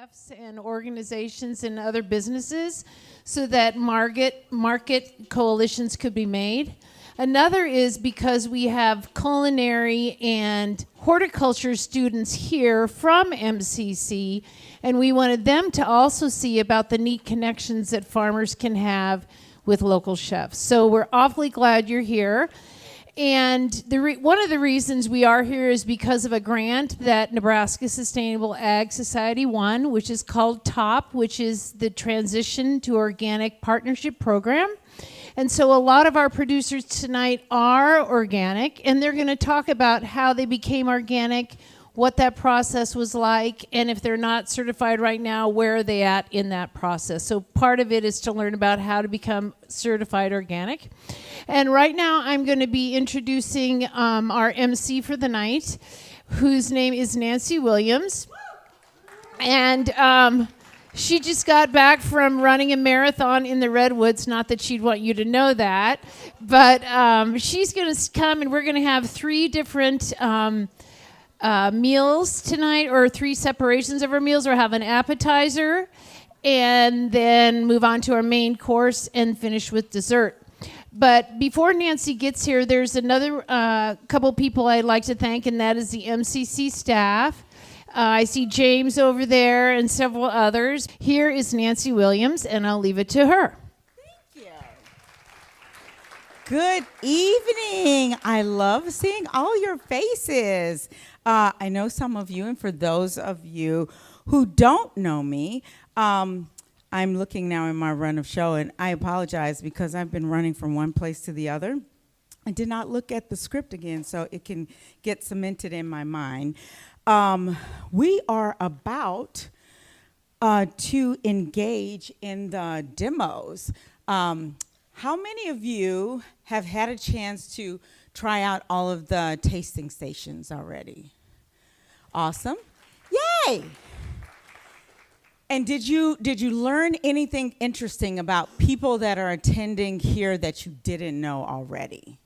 chefs and organizations and other businesses so that market coalitions could be made. Another is because we have culinary and horticulture students here from MCC, and we wanted them to also see about the neat connections that farmers can have with local chefs. So we're awfully glad you're here. And one of the reasons we are here is because of a grant that Nebraska Sustainable Ag Society won, which is called TOP, which is the Transition to Organic Partnership Program. And so a lot of our producers tonight are organic, and they're going to talk about how they became organic, what that process was like, and if they're not certified right now, where are they at in that process. So part of it is to learn about how to become certified organic. And right now I'm going to be introducing our MC for the night, whose name is Nancy Williams. And she just got back from running a marathon in the Redwoods. Not that she'd want you to know that, but she's going to come, and we're going to have 3 different meals tonight, or 3 separations of our meals. We'll have an appetizer, and then move on to our main course and finish with dessert. But before Nancy gets here, there's another couple people I'd like to thank, and that is the MCC staff. I see James over there and several others. Here is Nancy Williams, and I'll leave it to her. Thank you. Good evening. I love seeing all your faces. I know some of you, and for those of you who don't know me, I'm looking now in my run of show, and I apologize because I've been running from one place to the other. I did not look at the script again, so it can get cemented in my mind. We are about to engage in the demos. How many of you have had a chance to try out all of the tasting stations already? Awesome. Yay! And did you learn anything interesting about people that are attending here that you didn't know already?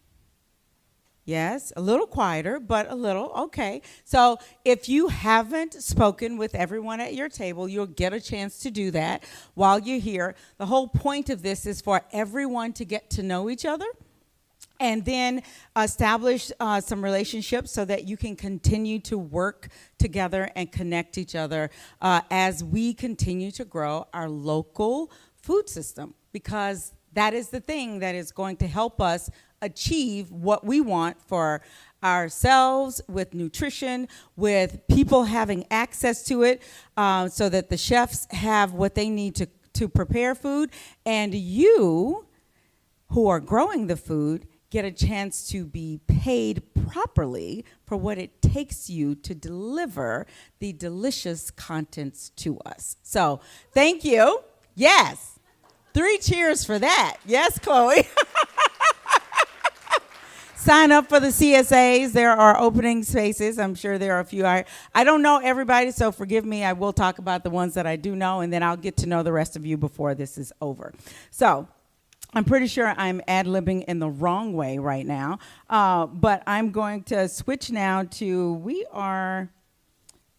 Yes, a little quieter, but a little. Okay. So if you haven't spoken with everyone at your table, you'll get a chance to do that while you're here. The whole point of this is for everyone to get to know each other and then establish some relationships so that you can continue to work together and connect each other as we continue to grow our local food system, because that is the thing that is going to help us achieve what we want for ourselves with nutrition, with people having access to it, so that the chefs have what they need to prepare food, and you who are growing the food get a chance to be paid properly for what it takes you to deliver the delicious contents to us. So thank you. Yes. 3 cheers for that. Yes, Chloe. Sign up for the CSAs. There are opening spaces. I'm sure there are a few. I don't know everybody, so forgive me. I will talk about the ones that I do know, and then I'll get to know the rest of you before this is over. So I'm pretty sure I'm ad-libbing in the wrong way right now, but I'm going to switch now to, we are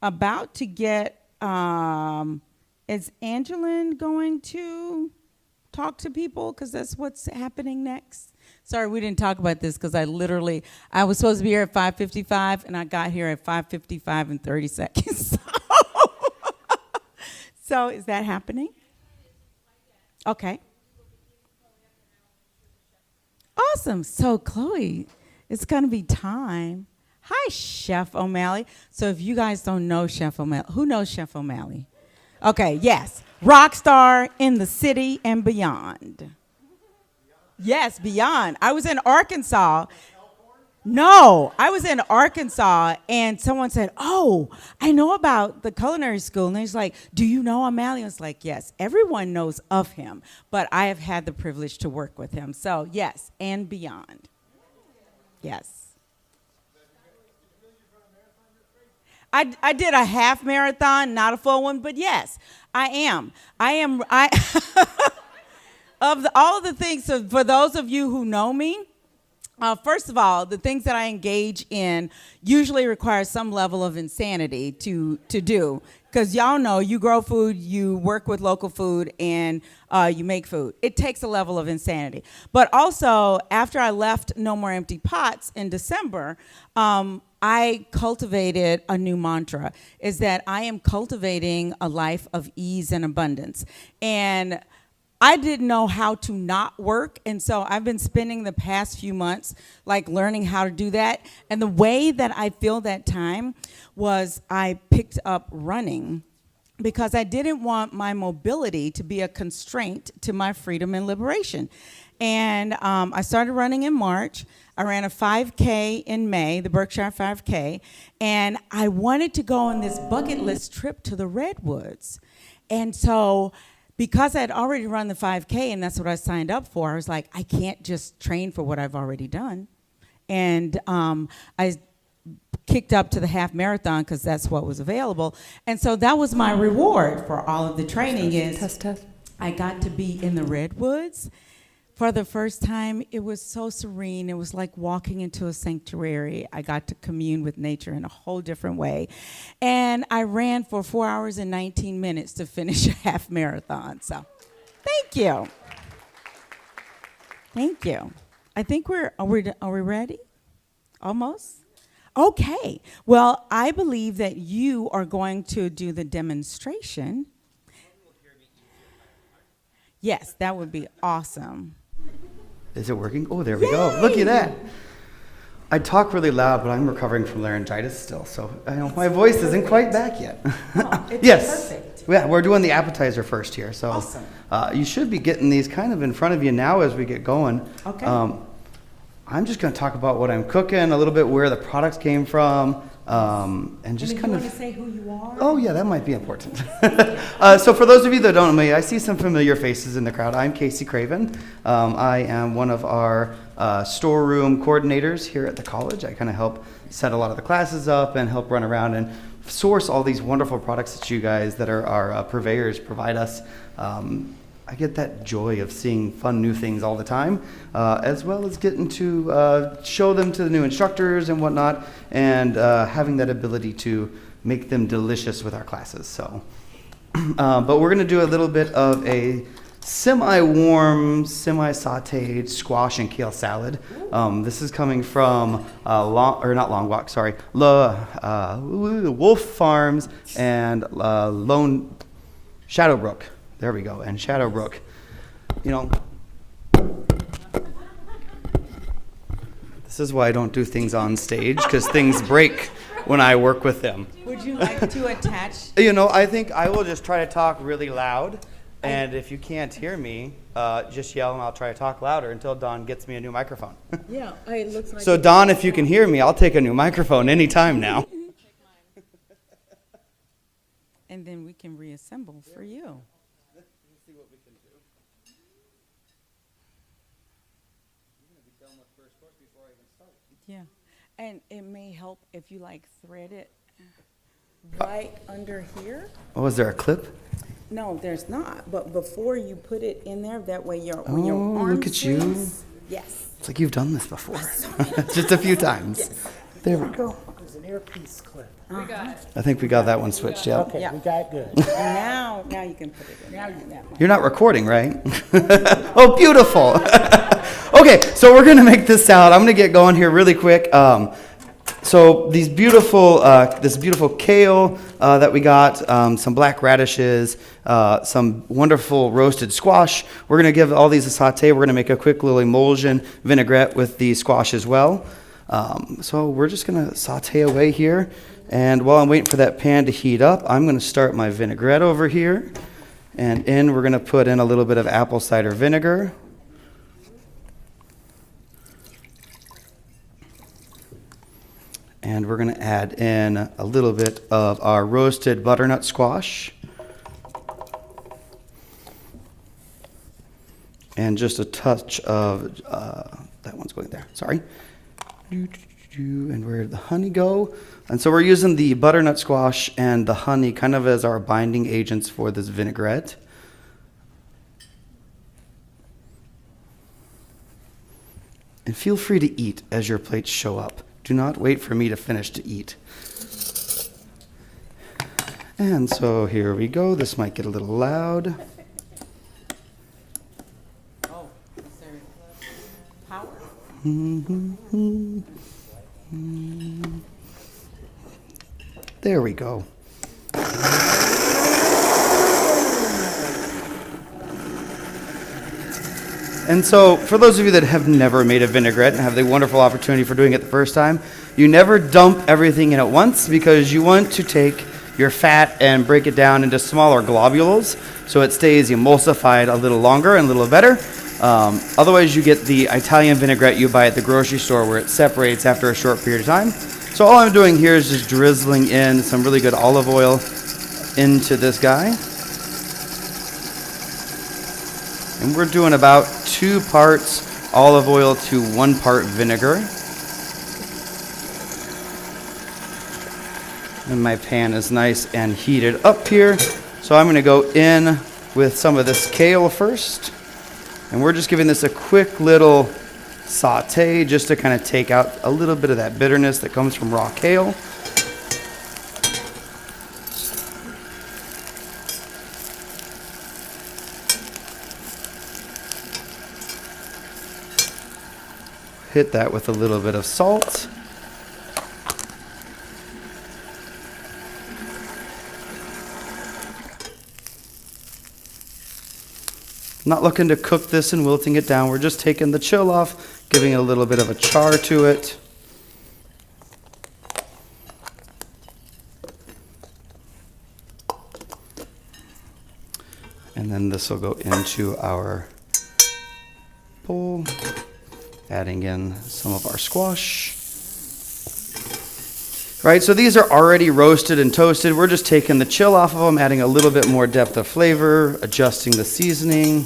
about to get, is Angeline going to talk to people? Because that's what's happening next. Sorry, we didn't talk about this because I was supposed to be here at 5:55, and I got here at 5:55 and 30 seconds. So is that happening? Okay. Awesome. So, Chloe, it's going to be time. Hi, Chef O'Malley. So if you guys don't know Chef O'Malley, who knows Chef O'Malley? Okay, yes. Rock star in the city and beyond. Yes, beyond. I was in Arkansas. No, I was in Arkansas, and someone said, oh, I know about the culinary school. And he's like, do you know O'Malley? I was like, yes, everyone knows of him, but I have had the privilege to work with him. So, yes, and beyond. Yes. I did a half marathon, not a full one, but yes, I am. Of all the things, so for those of you who know me, First of all, the things that I engage in usually require some level of insanity to do. Because y'all know you grow food, you work with local food, and you make food. It takes a level of insanity. But also, after I left No More Empty Pots in December, I cultivated a new mantra, is that I am cultivating a life of ease and abundance. And I didn't know how to not work, and so I've been spending the past few months like learning how to do that. And the way that I filled that time was I picked up running because I didn't want my mobility to be a constraint to my freedom and liberation. And I started running in March. I ran a 5K in May, the Berkshire 5K, and I wanted to go on this bucket list trip to the Redwoods. And so because I had already run the 5K and that's what I signed up for, I was like, I can't just train for what I've already done. And I kicked up to the half marathon because that's what was available. And so that was my reward for all of the training is I got to be in the Redwoods for the first time. It was so serene. It was like walking into a sanctuary. I got to commune with nature in a whole different way. And I ran for 4 hours and 19 minutes to finish a half marathon. So thank you. Thank you. I think are we ready? Almost? Okay. Well, I believe that you are going to do the demonstration. Yes, that would be awesome. Is it working? Oh, there we go. Look at that. I talk really loud, but I'm recovering from laryngitis still, so I know my voice isn't quite back yet. Oh, it's yes. perfect. Yeah, we're doing the appetizer first here. So Awesome. You should be getting these kind of in front of you now as we get going. Okay. I'm just going to talk about what I'm cooking, a little bit where the products came from, and just and if kind you of. want to say who you are? Oh yeah, that might be important. So for those of you that don't know me, I see some familiar faces in the crowd. I'm Casey Craven. I am one of our storeroom coordinators here at the college. I kind of help set a lot of the classes up and help run around and source all these wonderful products that you guys that are our purveyors provide us. I get that joy of seeing fun new things all the time, as well as getting to show them to the new instructors and whatnot, and having that ability to make them delicious with our classes. So, but we're going to do a little bit of a semi-warm, semi-sauteed squash and kale salad. This is coming from Wolf Farms and Shadowbrook. There we go, and Shadowbrook. You know, this is why I don't do things on stage, because things break when I work with them. Would you like to attach? You know, I think I will just try to talk really loud, and if you can't hear me, just yell and I'll try to talk louder until Dawn gets me a new microphone. Yeah, it looks like. So Dawn, if you can hear me, I'll take a new microphone anytime now. And then we can reassemble for you. See what we can do. You're going to be done with first course before I even start. Yeah, and it may help if you like thread it right under here. Oh, is there a clip? No, there's not. But before you put it in there, that way when your arm look at you. swings- Yes. It's like you've done this before. Just a few times. Yes. There we go. There's an earpiece clip. I think we got that one switched, yeah. Okay, Yeah. we got it good. And now you can put it in. Now you that one. You're not recording, right? Oh, beautiful. Okay, so we're going to make this salad. I'm going to get going here really quick. So these beautiful, this beautiful kale that we got, some black radishes, some wonderful roasted squash. We're going to give all these a saute. We're going to make a quick little emulsion vinaigrette with the squash as well. So we're just going to saute away here. And while I'm waiting for that pan to heat up, I'm going to start my vinaigrette over here. And we're going to put in a little bit of apple cider vinegar. And we're going to add in a little bit of our roasted butternut squash. And just a touch of, that one's going there, sorry. And where did the honey go? And so we're using the butternut squash and the honey kind of as our binding agents for this vinaigrette. And feel free to eat as your plates show up. Do not wait for me to finish to eat. And so here we go. This might get a little loud. Oh, is there power? There we go. And so, for those of you that have never made a vinaigrette and have the wonderful opportunity for doing it the first time, you never dump everything in at once because you want to take your fat and break it down into smaller globules so it stays emulsified a little longer and a little better. Otherwise, you get the Italian vinaigrette you buy at the grocery store where it separates after a short period of time. So all I'm doing here is just drizzling in some really good olive oil into this guy. And we're doing about 2 parts olive oil to 1 part vinegar. And my pan is nice and heated up here. So I'm going to go in with some of this kale first. And we're just giving this a quick little saute just to kind of take out a little bit of that bitterness that comes from raw kale. Hit that with a little bit of salt. Not looking to cook this and wilting it down. We're just taking the chill off, giving it a little bit of a char to it. And then this will go into our bowl, adding in some of our squash. Right, so these are already roasted and toasted. We're just taking the chill off of them, adding a little bit more depth of flavor, adjusting the seasoning.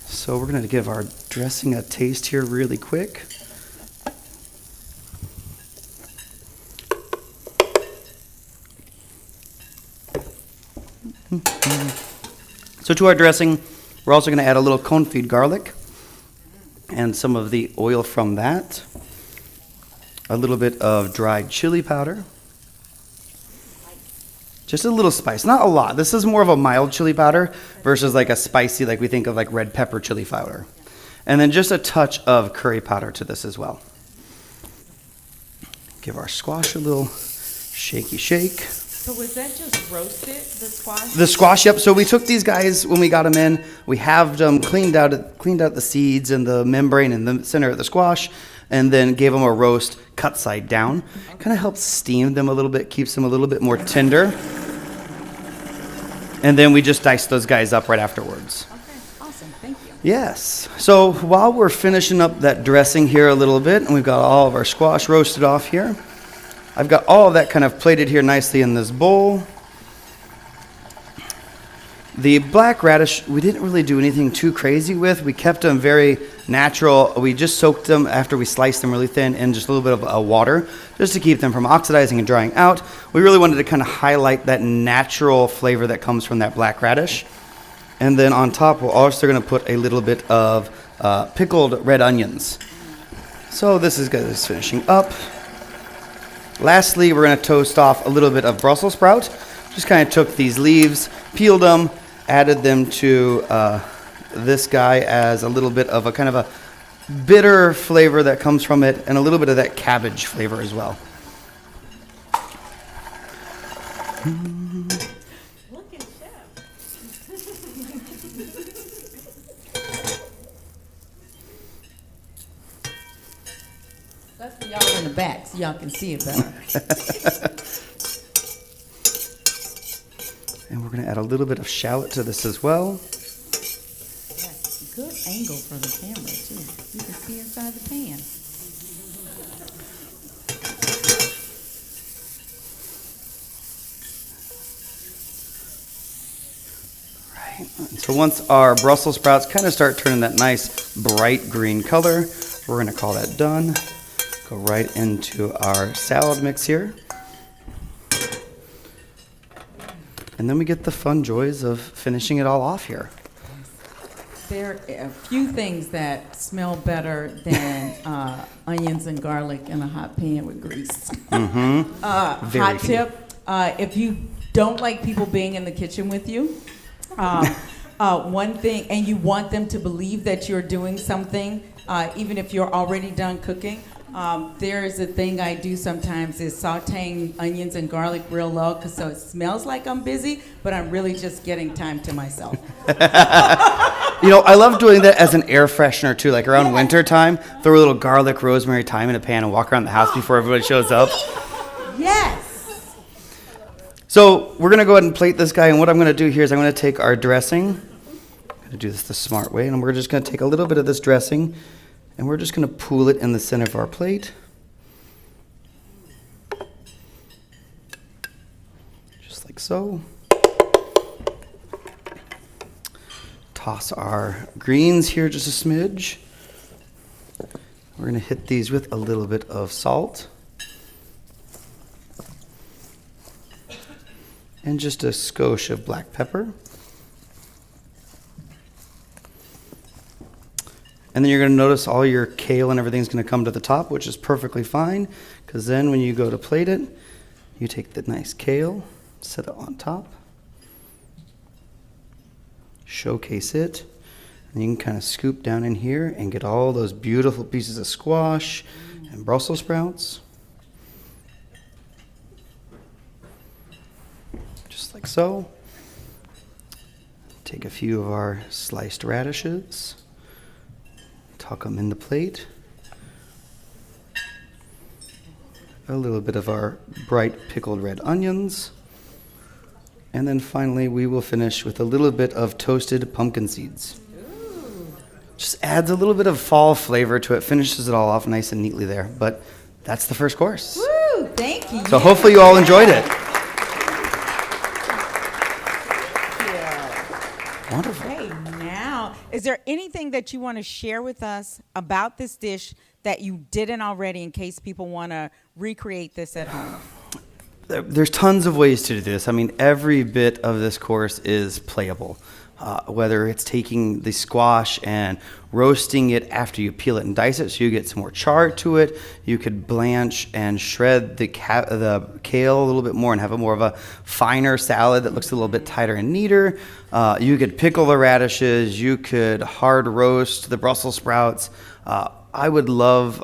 So we're going to give our dressing a taste here really quick. So to our dressing, we're also going to add a little confit garlic and some of the oil from that. A little bit of dried chili powder. Just a little spice, not a lot. This is more of a mild chili powder versus like a spicy, like we think of like red pepper chili powder. And then just a touch of curry powder to this as well. Give our squash a little shaky shake. So was that just roasted, the squash? The squash, yep. So we took these guys when we got them in. We halved them, cleaned out the seeds and the membrane in the center of the squash, and then gave them a roast cut side down. Kind of helps steam them a little bit, keeps them a little bit more tender. And then we just dice those guys up right afterwards. Okay, awesome. Thank you. Yes. So while we're finishing up that dressing here a little bit, and we've got all of our squash roasted off here, I've got all of that kind of plated here nicely in this bowl. The black radish, we didn't really do anything too crazy with. We kept them very natural. We just soaked them after we sliced them really thin in just a little bit of water, just to keep them from oxidizing and drying out. We really wanted to kind of highlight that natural flavor that comes from that black radish. And then on top, we're also going to put a little bit of pickled red onions. So this is finishing up. Lastly, we're going to toast off a little bit of Brussels sprout. Just kind of took these leaves, peeled them, added them to this guy as a little bit of a kind of a bitter flavor that comes from it, and a little bit of that cabbage flavor as well. Look at Chef. That's for y'all in the back, so y'all can see it better. And we're going to add a little bit of shallot to this as well. Yes, good angle for the camera, too. You can see inside the pan. Right. So once our Brussels sprouts kind of start turning that nice bright green color, we're going to call that done. Go right into our salad mix here. And then we get the fun joys of finishing it all off here. There are a few things that smell better than onions and garlic in a hot pan with grease. Hot few. tip, if you don't like people being in the kitchen with you, one thing, and you want them to believe that you're doing something, even if you're already done cooking, there's a thing I do sometimes is sauteing onions and garlic real low, so it smells like I'm busy, but I'm really just getting time to myself. You know, I love doing that as an air freshener too. Like around winter time, throw a little garlic, rosemary, thyme in a pan and walk around the house before everybody shows up. Yes. So we're gonna go ahead and plate this guy, and what I'm gonna do here is I'm gonna take our dressing. I'm gonna do this the smart way, and we're just gonna take a little bit of this dressing, and we're just gonna pool it in the center of our plate. Just like so. Toss our greens here just a smidge. We're gonna hit these with a little bit of salt. And just a skosh of black pepper. And then you're going to notice all your kale and everything's going to come to the top, which is perfectly fine, because then when you go to plate it, you take the nice kale, set it on top, showcase it, and you can kind of scoop down in here and get all those beautiful pieces of squash and Brussels sprouts. Just like so. Take a few of our sliced radishes. Tuck them in the plate. A little bit of our bright pickled red onions. And then finally we will finish with a little bit of toasted pumpkin seeds. Ooh. Just adds a little bit of fall flavor to it, finishes it all off nice and neatly there. But that's the first course. Woo, thank you. So hopefully you all enjoyed it. Wonderful. Okay, now, is there anything that you want to share with us about this dish that you didn't already in case people want to recreate this at home? There's tons of ways to do this. I mean, every bit of this course is playable. Whether it's taking the squash and roasting it after you peel it and dice it so you get some more char to it. You could blanch and shred the kale a little bit more and have a more of a finer salad that looks a little bit tighter and neater. You could pickle the radishes. You could hard roast the Brussels sprouts. I would love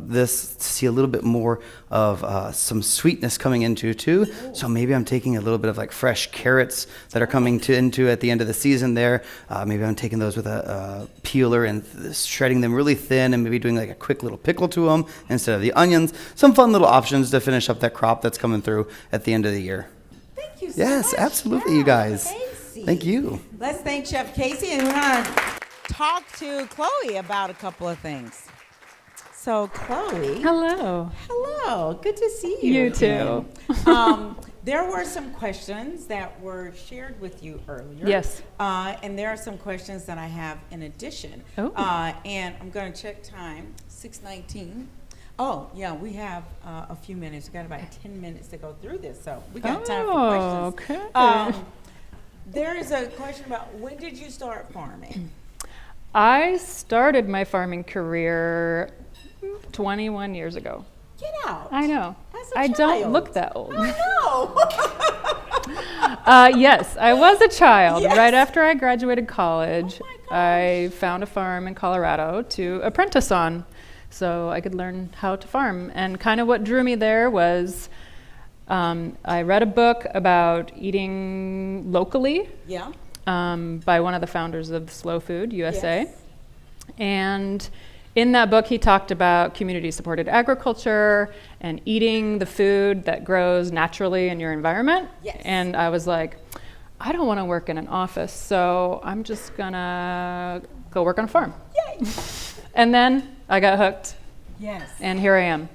this to see a little bit more of some sweetness coming into too. So maybe I'm taking a little bit of like fresh carrots that are coming into at the end of the season there. Maybe I'm taking those with a peeler and shredding them really thin and maybe doing like a quick little pickle to them instead of the onions. Some fun little options to finish up that crop that's coming through at the end of the year. Thank you so yes, much. absolutely, Yeah, you guys. Casey. Thank you. Let's thank Chef Casey, and we're going to talk to Chloe about a couple of things. So, Chloe. Hello. Hello. Good to see you. You too. There were some questions that were shared with you earlier. Yes. And there are some questions that I have in addition. Oh. And I'm going to check time, 6:19. Oh, yeah, we have a few minutes. We've got about 10 minutes to go through this, so we got time for questions. Okay. There is a question about when did you start farming? I started my farming career 21 years ago. Get out. I know. As a I child. don't look that old. I know. Yes, I was a child. Yes. Right after I graduated college, Oh my gosh. I found a farm in Colorado to apprentice on so I could learn how to farm. And kind of what drew me there was I read a book about eating locally Yeah. by one of the founders of Slow Food USA. Yes. And in that book, he talked about community-supported agriculture and eating the food that grows naturally in your environment. Yes. And I was like, I don't want to work in an office, so I'm just gonna go work on a farm. Yay. And then I got hooked, Yes. and here I am.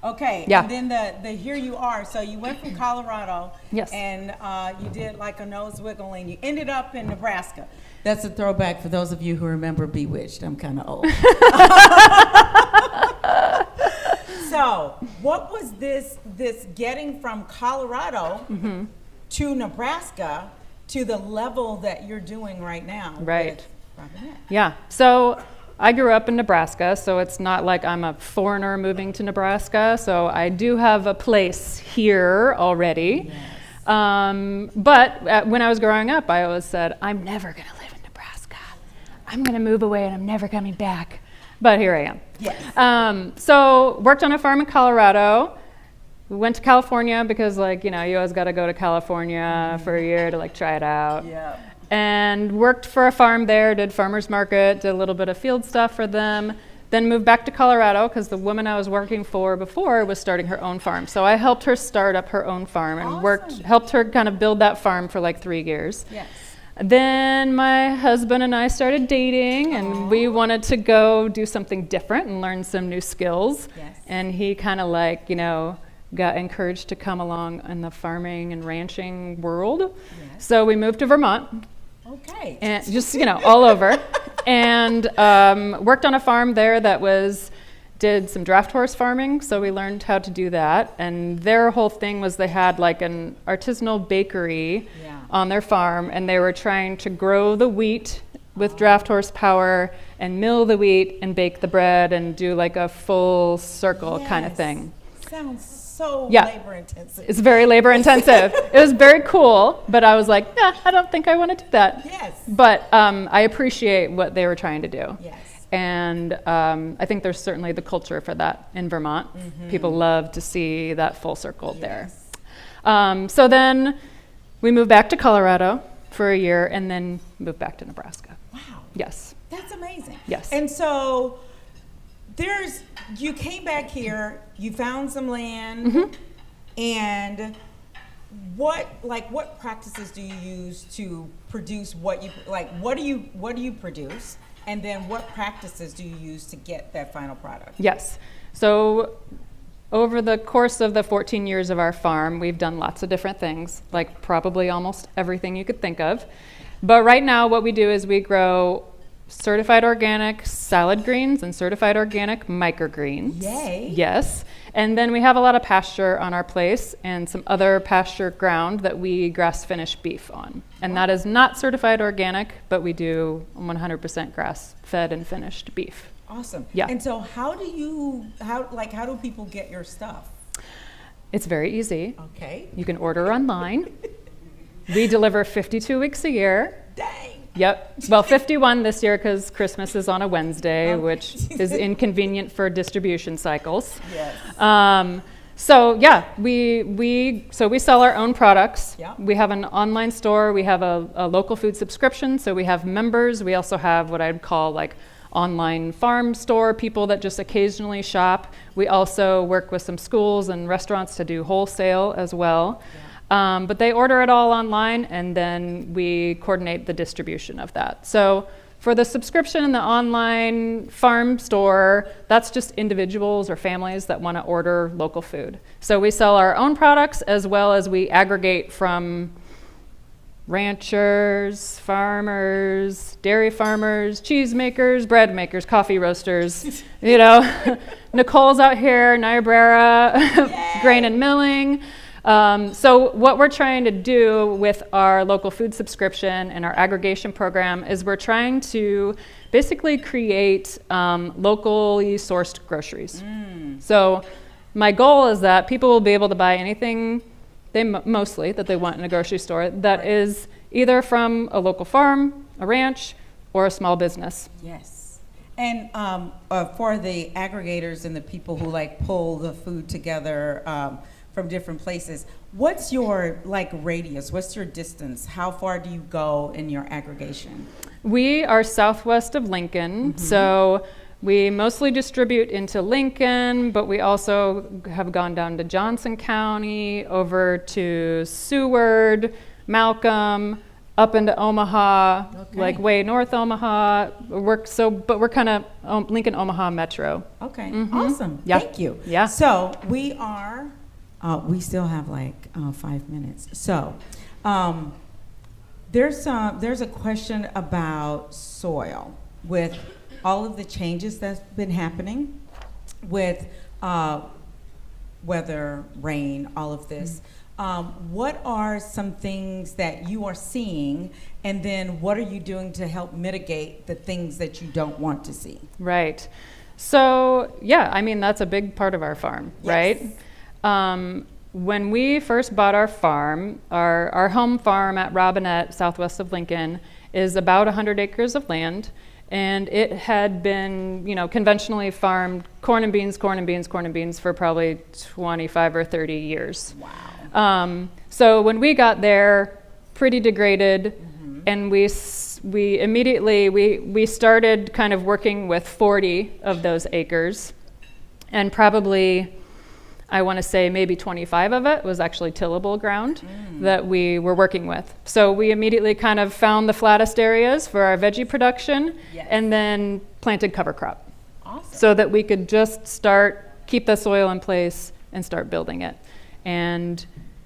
Okay. Yeah. And then the here you are. So you went from Colorado. Yes. And you did like a nose wiggle, and you ended up in Nebraska. That's a throwback for those of you who remember Bewitched. I'm kind of old. So, what was this getting from Colorado to Nebraska to the level that you're doing right now? Right. Yeah. So I grew up in Nebraska, so it's not like I'm a foreigner moving to Nebraska. So I do have a place here already. Yes. But when I was growing up, I always said, I'm never going to live in Nebraska. I'm going to move away and I'm never coming back. But here I am. Yes. So worked on a farm in Colorado. We went to California because, like, you know, you always got to go to California for a year to, like, try it out. Yeah. And worked for a farm there, did farmers market, did a little bit of field stuff for them. Then moved back to Colorado because the woman I was working for before was starting her own farm. So I helped her start up her own farm and helped her kind of build that farm for like 3 years. Yes. Then my husband and I started dating, and we wanted to go do something different and learn some new skills. Yes. And he kind of, like, you know, got encouraged to come along in the farming and ranching world. Yes. So we moved to Vermont. Okay. And just, you know, all over. And worked on a farm there that did some draft horse farming, so we learned how to do that. And their whole thing was they had like an artisanal bakery on their farm, and they were trying to grow the wheat with draft horse power and mill the wheat and bake the bread and do like a full circle kind of thing. Sounds so labor intensive. It's very labor intensive. It was very cool, but I was like, yeah, I don't think I want to do that. Yes. But I appreciate what they were trying to do. Yes. And I think there's certainly the culture for that in Vermont. Mm-hmm. People love to see that full circle there. So then we moved back to Colorado for a year and then moved back to Nebraska. Wow. Yes. That's amazing. Yes. And so you came back here, you found some land, and what practices do you use to produce what do you produce? And then what practices do you use to get that final product? Yes. So over the course of the 14 years of our farm, we've done lots of different things, like probably almost everything you could think of. But right now what we do is we grow certified organic salad greens and certified organic microgreens. Yay. Yes. And then we have a lot of pasture on our place and some other pasture ground that we grass finish beef on. And that is not certified organic, but we do 100% grass fed and finished beef. Awesome. Yeah. And so how do people get your stuff? It's very easy. Okay. You can order online. We deliver 52 weeks a year. Dang. Yep. Well, 51 this year because Christmas is on a Wednesday, which is inconvenient for distribution cycles. Yes. So yeah, we sell our own products. Yeah. We have an online store. We have a local food subscription. So we have members. We also have what I'd call like online farm store, people that just occasionally shop. We also work with some schools and restaurants to do wholesale as well. Yeah. But they order it all online, and then we coordinate the distribution of that. So for the subscription in the online farm store, that's just individuals or families that want to order local food. So we sell our own products as well as we aggregate from ranchers, farmers, dairy farmers, cheese makers, bread makers, coffee roasters. You know, Nicole's out here, Niobrara, grain and milling. So what we're trying to do with our local food subscription and our aggregation program is we're trying to basically create locally sourced groceries. So my goal is that people will be able to buy anything mostly that they want in a grocery store that is either from a local farm, a ranch, or a small business. Yes. And for the aggregators and the people who like pull the food together from different places, what's your radius? What's your distance? How far do you go in your aggregation? We are southwest of Lincoln, so we mostly distribute into Lincoln, but we also have gone down to Johnson County, over to Seward, Malcolm, up into Omaha, like way north Omaha. But we're kind of Lincoln, Omaha metro. Okay, awesome. Yeah. Thank you. Yeah. So we are. We still have 5 minutes. So there's a question about soil with all of the changes that's been happening with weather, rain, all of this. What are some things that you are seeing, and then what are you doing to help mitigate the things that you don't want to see? Right. So, yeah, I mean, that's a big part of our farm, Yes. right? When we first bought our farm, our home farm at Robinette, southwest of Lincoln, is about 100 acres of land. And it had been, conventionally farmed corn and beans for probably 25 or 30 years. Wow. So when we got there, pretty degraded, and we immediately we started kind of working with 40 of those acres, and probably, I want to say maybe 25 of it was actually tillable ground that we were working with. So we immediately kind of found the flattest areas for our veggie production, Yes. and then planted cover crop. Awesome. So that we could just keep the soil in place and start building it. And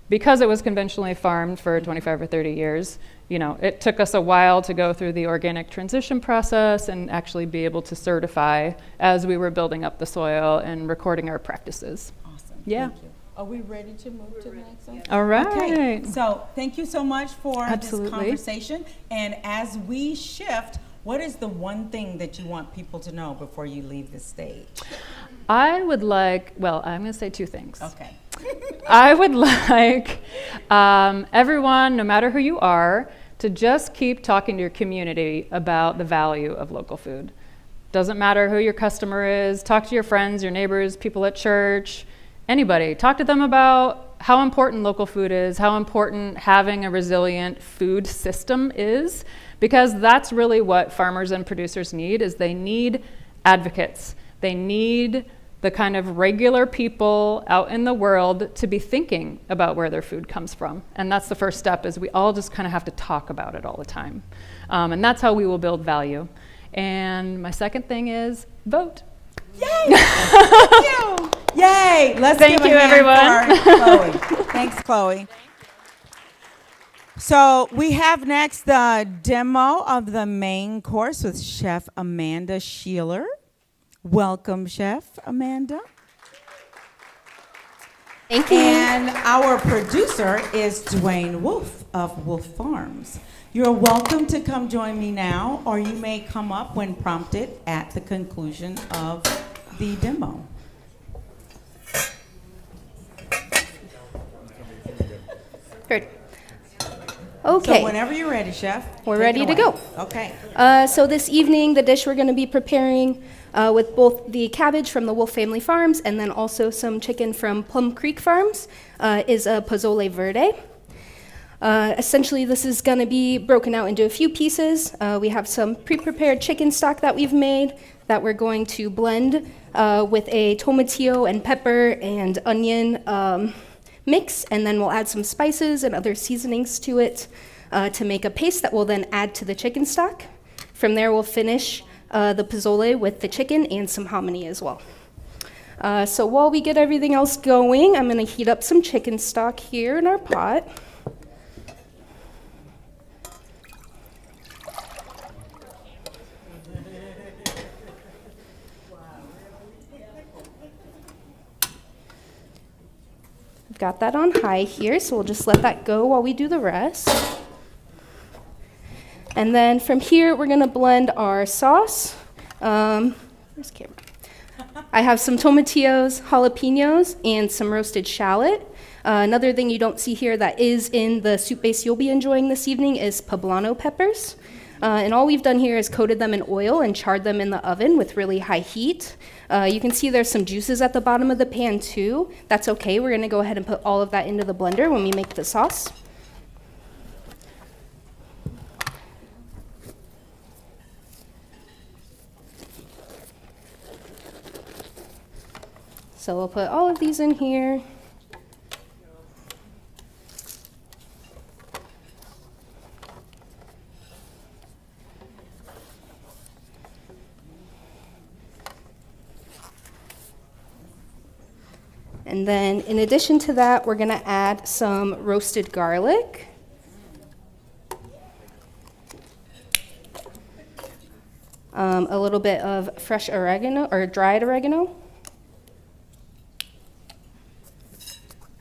because it was conventionally farmed for 25 or 30 years, it took us a while to go through the organic transition process and actually be able to certify as we were building up the soil and recording our practices. Awesome. Yeah. Thank you. Are we ready to move to the next one? All right. Okay. So thank you so much for Absolutely. this conversation. And as we shift, what is the one thing that you want people to know before you leave the stage? I'm going to say two things. Okay. I would like everyone, no matter who you are, to just keep talking to your community about the value of local food. Doesn't matter who your customer is. Talk to your friends, your neighbors, people at church, anybody. Talk to them about how important local food is, how important having a resilient food system is, because that's really what farmers and producers need. Is they need advocates. They need the kind of regular people out in the world to be thinking about where their food comes from. And that's the first step, is we all just kind of have to talk about it all the time. And that's how we will build value. And my second thing is vote. Yay! Thank you. Yay! Let's Thank give you, a hand everyone. for Chloe. Thanks, Chloe. So we have next the demo of the main course with Chef Amanda Sheeler. Welcome, Chef Amanda. Thank you. And our producer is Dwayne Wolf of Wolf Farms. You're welcome to come join me now, or you may come up when prompted at the conclusion of the demo. Good. Okay. So whenever you're ready, Chef. We're take it ready to away. go. Okay. So this evening, the dish we're going to be preparing with both the cabbage from the Wolf Family Farms and then also some chicken from Plum Creek Farms is a pozole verde. Essentially, this is going to be broken out into a few pieces. We have some pre-prepared chicken stock that we've made that we're going to blend with a tomatillo and pepper and onion mix, and then we'll add some spices and other seasonings to it to make a paste that we'll then add to the chicken stock. From there, we'll finish the pozole with the chicken and some hominy as well. So while we get everything else going, I'm going to heat up some chicken stock here in our pot. I've got that on high here, so we'll just let that go while we do the rest. And then from here, we're going to blend our sauce. Where's camera? I have some tomatillos, jalapenos, and some roasted shallot. Another thing you don't see here that is in the soup base you'll be enjoying this evening is poblano peppers. And all we've done here is coated them in oil and charred them in the oven with really high heat. You can see there's some juices at the bottom of the pan too. That's okay. We're going to go ahead and put all of that into the blender when we make the sauce. So we'll put all of these in here. And then in addition to that, we're going to add some roasted garlic. A little bit of fresh oregano or dried oregano.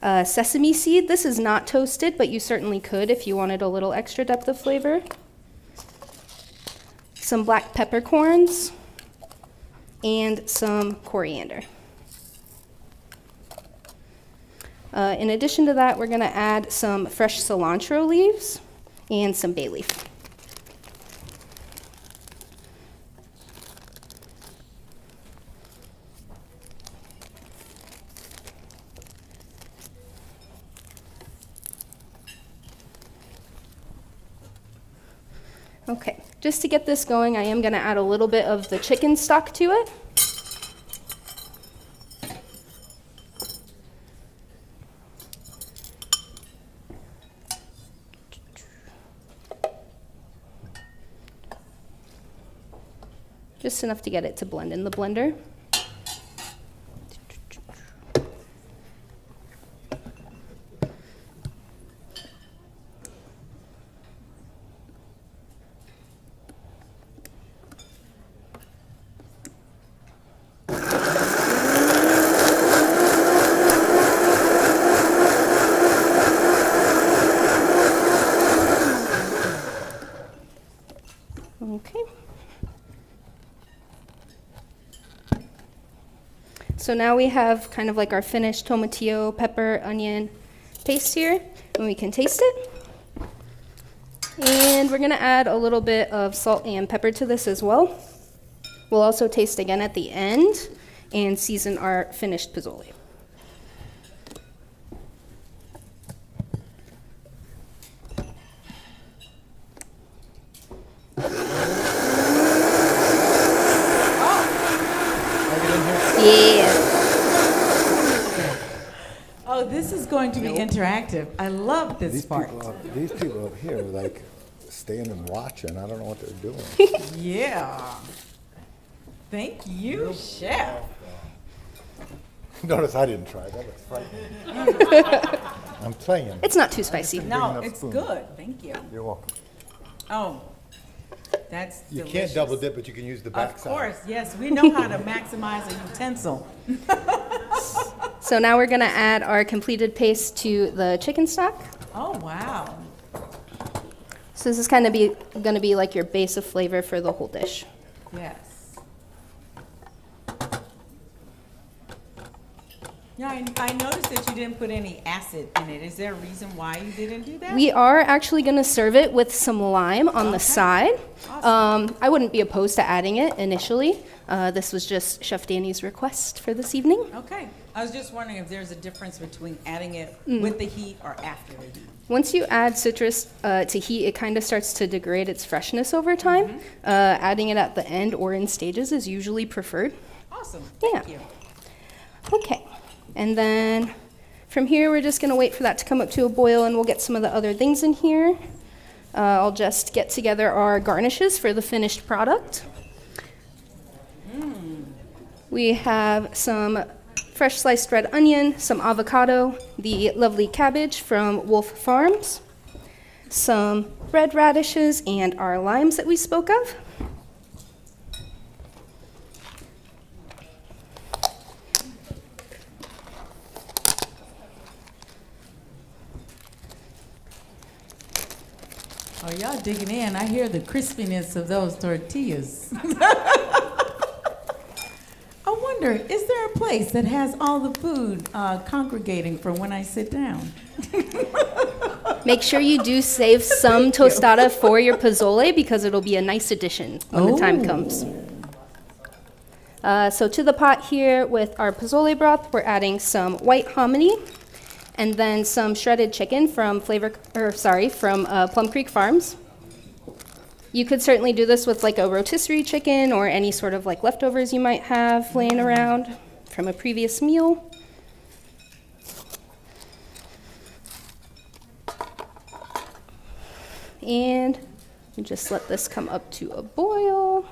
Sesame seed. This is not toasted, but you certainly could if you wanted a little extra depth of flavor. Some black peppercorns, and some coriander. In addition to that, we're going to add some fresh cilantro leaves and some bay leaf. Okay, just to get this going, I am going to add a little bit of the chicken stock to it. Just enough to get it to blend in the blender. Okay. So now we have kind of like our finished tomatillo, pepper, onion paste here, and we can taste it. And we're gonna add a little bit of salt and pepper to this as well. We'll also taste again at the end and season our finished pozole. Yeah. Oh, this is going to be interactive. I love this part. These people up here are like standing and watching. I don't know what they're doing. Yeah. Thank you, chef. Notice I didn't try. That looks frightening. I'm playing. It's not too spicy. No, enough it's spoon. good. Thank you. You're welcome. Oh, that's You delicious. can't double dip, but you can use the Of backside. course, yes. We know how to maximize a utensil. So now we're gonna add our completed paste to the chicken stock. Oh, wow. So this is gonna be like your base of flavor for the whole dish. Yes. Yeah, I noticed that you didn't put any acid in it. Is there a reason why you didn't do that? We are actually gonna serve it with some lime on the Okay. side. Awesome. I wouldn't be opposed to adding it initially. This was just Chef Danny's request for this evening. Okay. I was just wondering if there's a difference between adding it with the heat or after the heat. Once you add citrus to heat, it kind of starts to degrade its freshness over time. Mm-hmm. Adding it at the end or in stages is usually preferred. Awesome. Yeah. Thank you. Okay, and then from here, we're just gonna wait for that to come up to a boil and we'll get some of the other things in here. I'll just get together our garnishes for the finished product. We have some fresh sliced red onion, some avocado, the lovely cabbage from Wolf Farms, some red radishes, and our limes that we spoke of. Oh, y'all digging in. I hear the crispiness of those tortillas. I wonder, is there a place that has all the food congregating for when I sit down? Make sure you do save some tostada for your pozole because it'll be a nice addition when the time comes. So to the pot here with our pozole broth, we're adding some white hominy and then some shredded chicken from Plum Creek Farms. You could certainly do this with like a rotisserie chicken or any sort of like leftovers you might have laying around from a previous meal. And you just let this come up to a boil.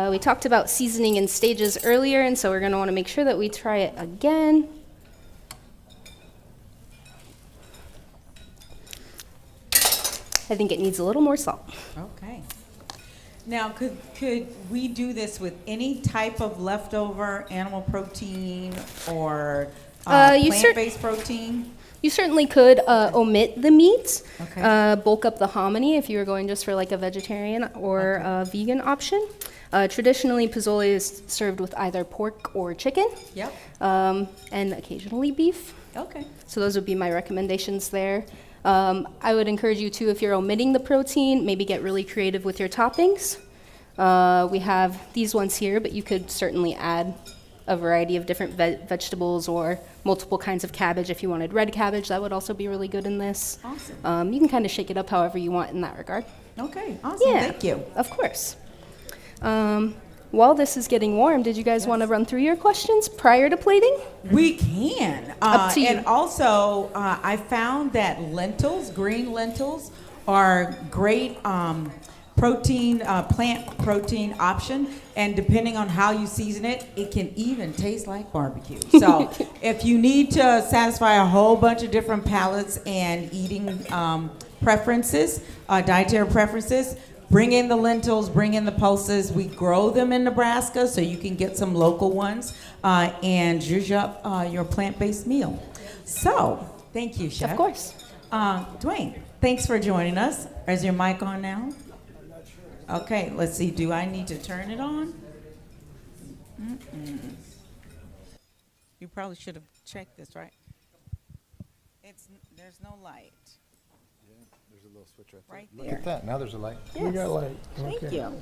We talked about seasoning in stages earlier, and so we're going to want to make sure that we try it again. I think it needs a little more salt. Okay. Now, could we do this with any type of leftover animal protein or plant-based protein? You certainly could omit the meat, Okay. bulk up the hominy if you were going just for like a vegetarian or a vegan option. Traditionally, pozole is served with either pork or chicken, Yep. and occasionally beef. Okay. So those would be my recommendations there. I would encourage you to, if you're omitting the protein, maybe get really creative with your toppings. We have these ones here, but you could certainly add a variety of different vegetables or multiple kinds of cabbage. If you wanted red cabbage, that would also be really good in this. Awesome. You can kind of shake it up however you want in that regard. Okay. Awesome. Yeah, Thank you. of course. While this is getting warm, did you guys want to run through your questions prior to plating? We can. Up to you. And also, I found that green lentils, are great plant protein option. And depending on how you season it, it can even taste like barbecue. So if you need to satisfy a whole bunch of different palates and eating preferences, dietary preferences, bring in the lentils, bring in the pulses. We grow them in Nebraska, so you can get some local ones and zhuzh up your plant-based meal. So, thank you, Chef. Of course. Dwayne, thanks for joining us. Is your mic on now? Okay, let's see. Do I need to turn it on? You probably should have checked this, right? There's no light. There's a little switch right there. Right Look there. at that. Now there's a light. Yes. We got light. Thank Okay. you.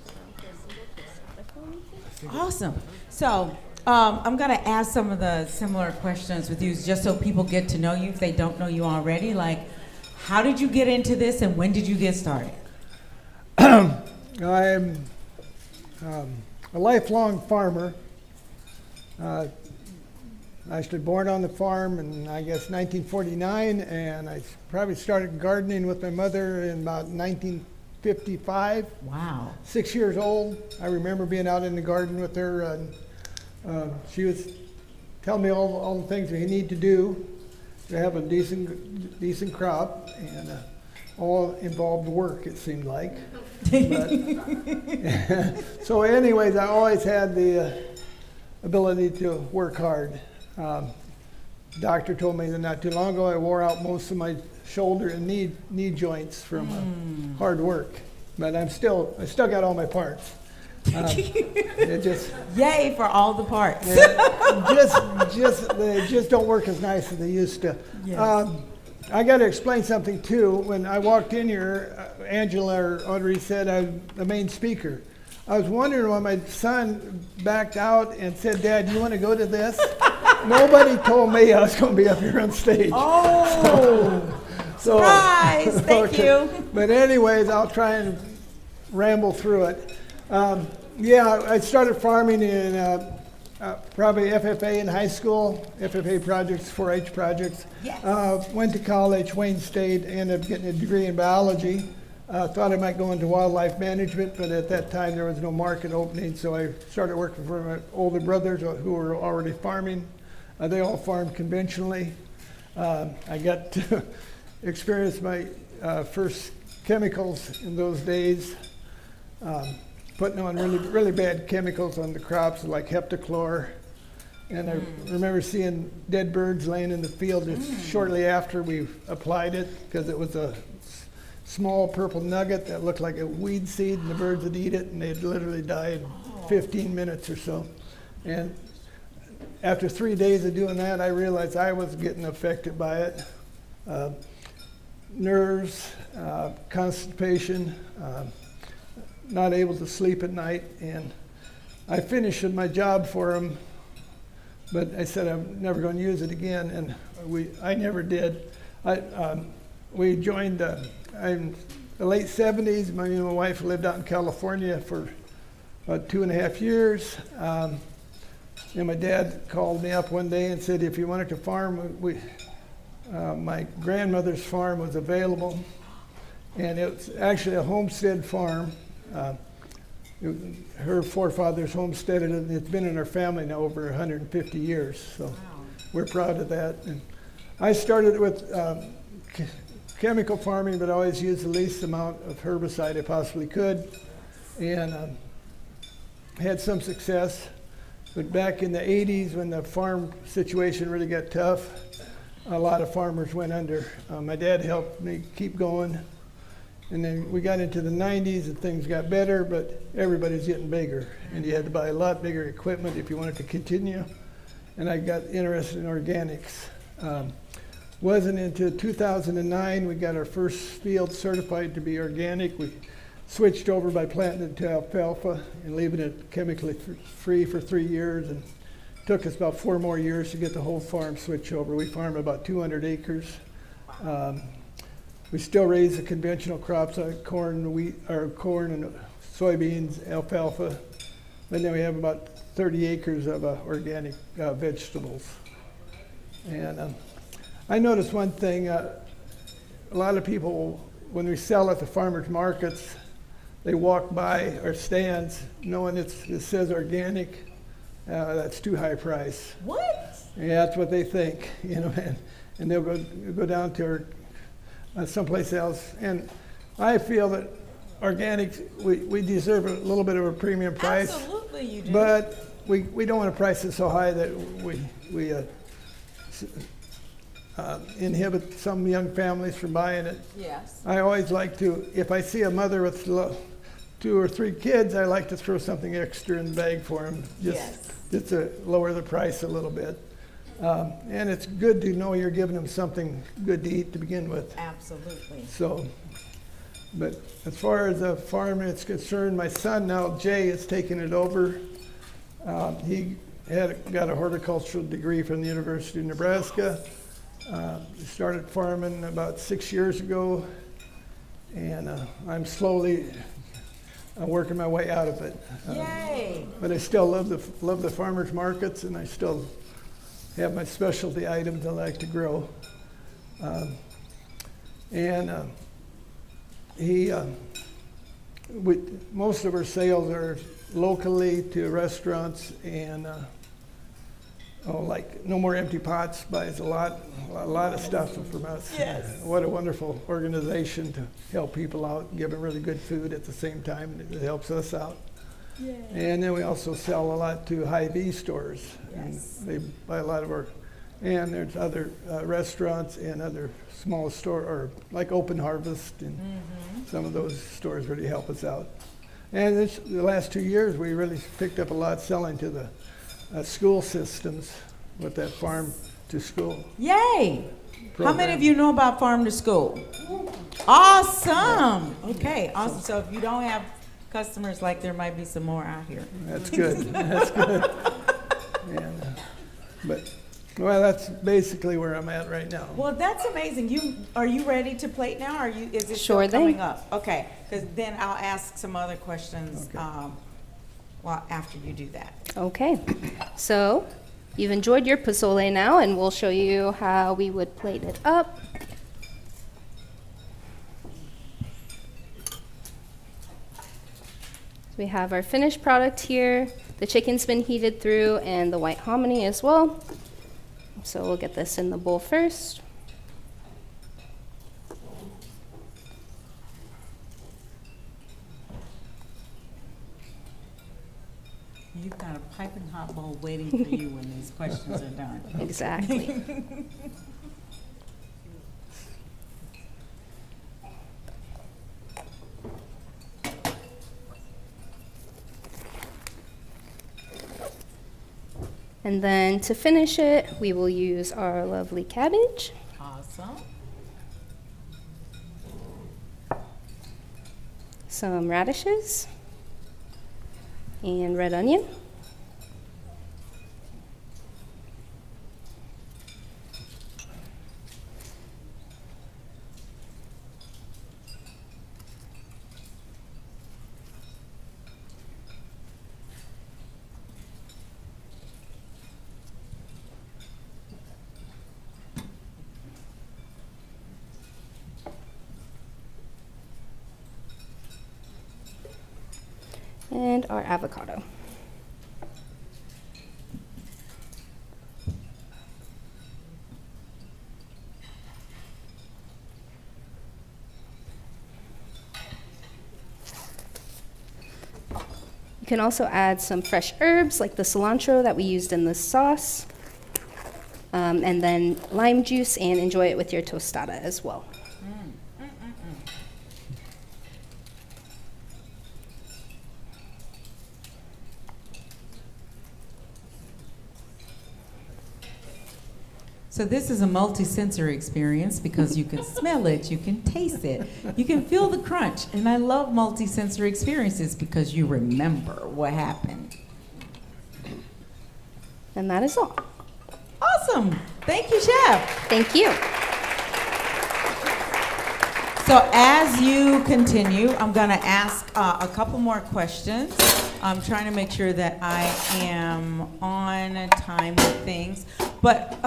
Awesome. So I'm going to ask some of the similar questions with you just so people get to know you if they don't know you already. Like, how did you get into this and when did you get started? I'm a lifelong farmer. Actually born on the farm in, I guess, 1949, and I probably started gardening with my mother in about 1955. Wow. 6 years old. I remember being out in the garden with her, and she was telling me all the things we need to do to have a decent crop, and all involved work, it seemed like. But, so anyways, I always had the ability to work hard. Doctor told me that not too long ago I wore out most of my shoulder and knee joints from hard work, but I still got all my parts. It just Yay for all the parts. they just don't work as nice as they used to. Yes. I got to explain something too. When I walked in here, Angela or Audrey said I'm the main speaker. I was wondering why my son backed out and said, "Dad, you want to go to this?" Nobody told me I was going to be up here on stage. Oh, So, surprise! Thank you. But anyways, I'll try and ramble through it. I started farming in probably FFA in high school, FFA projects, 4-H projects. Yes. Went to college, Wayne State, ended up getting a degree in biology. Thought I might go into wildlife management, but at that time there was no market opening, so I started working for my older brothers who were already farming. They all farmed conventionally. I got to experience my first chemicals in those days, putting on really bad chemicals on the crops like heptachlor. And I remember seeing dead birds laying in the field shortly after we applied it, because it was a small purple nugget that looked like a weed seed, and the birds would eat it, and they'd literally die in 15 minutes or so. And after 3 days of doing that, I realized I was getting affected by it. Nerves, constipation, not able to sleep at night, and I finished my job for them, but I said I'm never going to use it again, and I never did. We joined in the late 70s. Me and my wife lived out in California for about 2.5 years. And my dad called me up one day and said if you wanted to farm, my grandmother's farm was available. And it was actually a homestead farm. Her forefathers homesteaded it, and it's been in our family now over 150 years. So we're proud of that. And I started with chemical farming, but I always used the least amount of herbicide I possibly could. and had some success. But back in the 80s, when the farm situation really got tough, a lot of farmers went under. My dad helped me keep going. And then we got into the 90s and things got better, but everybody's getting bigger. And you had to buy a lot bigger equipment if you wanted to continue. And I got interested in organics. Wasn't until 2009 we got our first field certified to be organic. We switched over by planting it to alfalfa and leaving it chemically free for 3 years. And it took us about 4 more years to get the whole farm switched over. We farm about 200 acres. We still raise the conventional crops like corn, wheat, or corn and soybeans, alfalfa. But then we have about 30 acres of organic vegetables. And I noticed one thing, a lot of people, when we sell at the farmers markets, they walk by our stands knowing it says organic. That's too high price. What? Yeah, that's what they think, you know, and they'll go down to someplace else. And I feel that organics, we deserve a little bit of a premium price. Absolutely, you do. But we don't want to price it so high that we inhibit some young families from buying it. Yes. I always like to, if I see a mother with 2 or 3 kids, I like to throw something extra in the bag for them, just to lower the price a little bit. And it's good to know you're giving them something good to eat to begin with. Absolutely. So, but as far as the farm is concerned, my son now, Jay, is taking it over. He got a horticultural degree from the University of Nebraska. He started farming about 6 years ago, and I'm slowly working my way out of it. Yay! But I still love the farmers markets, and I still have my specialty items I like to grow. Most of our sales are locally to restaurants, and like No More Empty Pots buys a lot of stuff from us. Yes. What a wonderful organization to help people out, give them really good food at the same time. It helps us out. Yay. And then we also sell a lot to Hy-Vee stores. Yes. And they buy a lot of our, and there's other restaurants and other small store, or like Open Harvest, and some of those stores really help us out. And the last 2 years, we really picked up a lot selling to the school systems with that farm to school. Yay! How program. many of you know about Farm to School? Awesome! Okay, awesome. So if you don't have customers, like there might be some more out here. That's good. That's good. And, well, that's basically where I'm at right now. Well, that's amazing. Are you ready to plate now? Is it Sure still coming thing. up? Okay, because then I'll ask some other questions Okay. after you do that. Okay, so you've enjoyed your pozole now, and we'll show you how we would plate it up. We have our finished product here. The chicken's been heated through, and the white hominy as well. So we'll get this in the bowl first. You've got a piping hot bowl waiting for you when these questions are done. Exactly. And then to finish it, we will use our lovely cabbage. Awesome. Some radishes and red onion. And our avocado. can also add some fresh herbs like the cilantro that we used in this sauce, and then lime juice, and enjoy it with your tostada as well. So this is a multi-sensory experience because you can smell it, you can taste it, you can feel the crunch. And I love multi-sensory experiences because you remember what happened. And that is all. Awesome. Thank you, Chef. Thank you. So as you continue, I'm going to ask a couple more questions. I'm trying to make sure that I am on time with things. But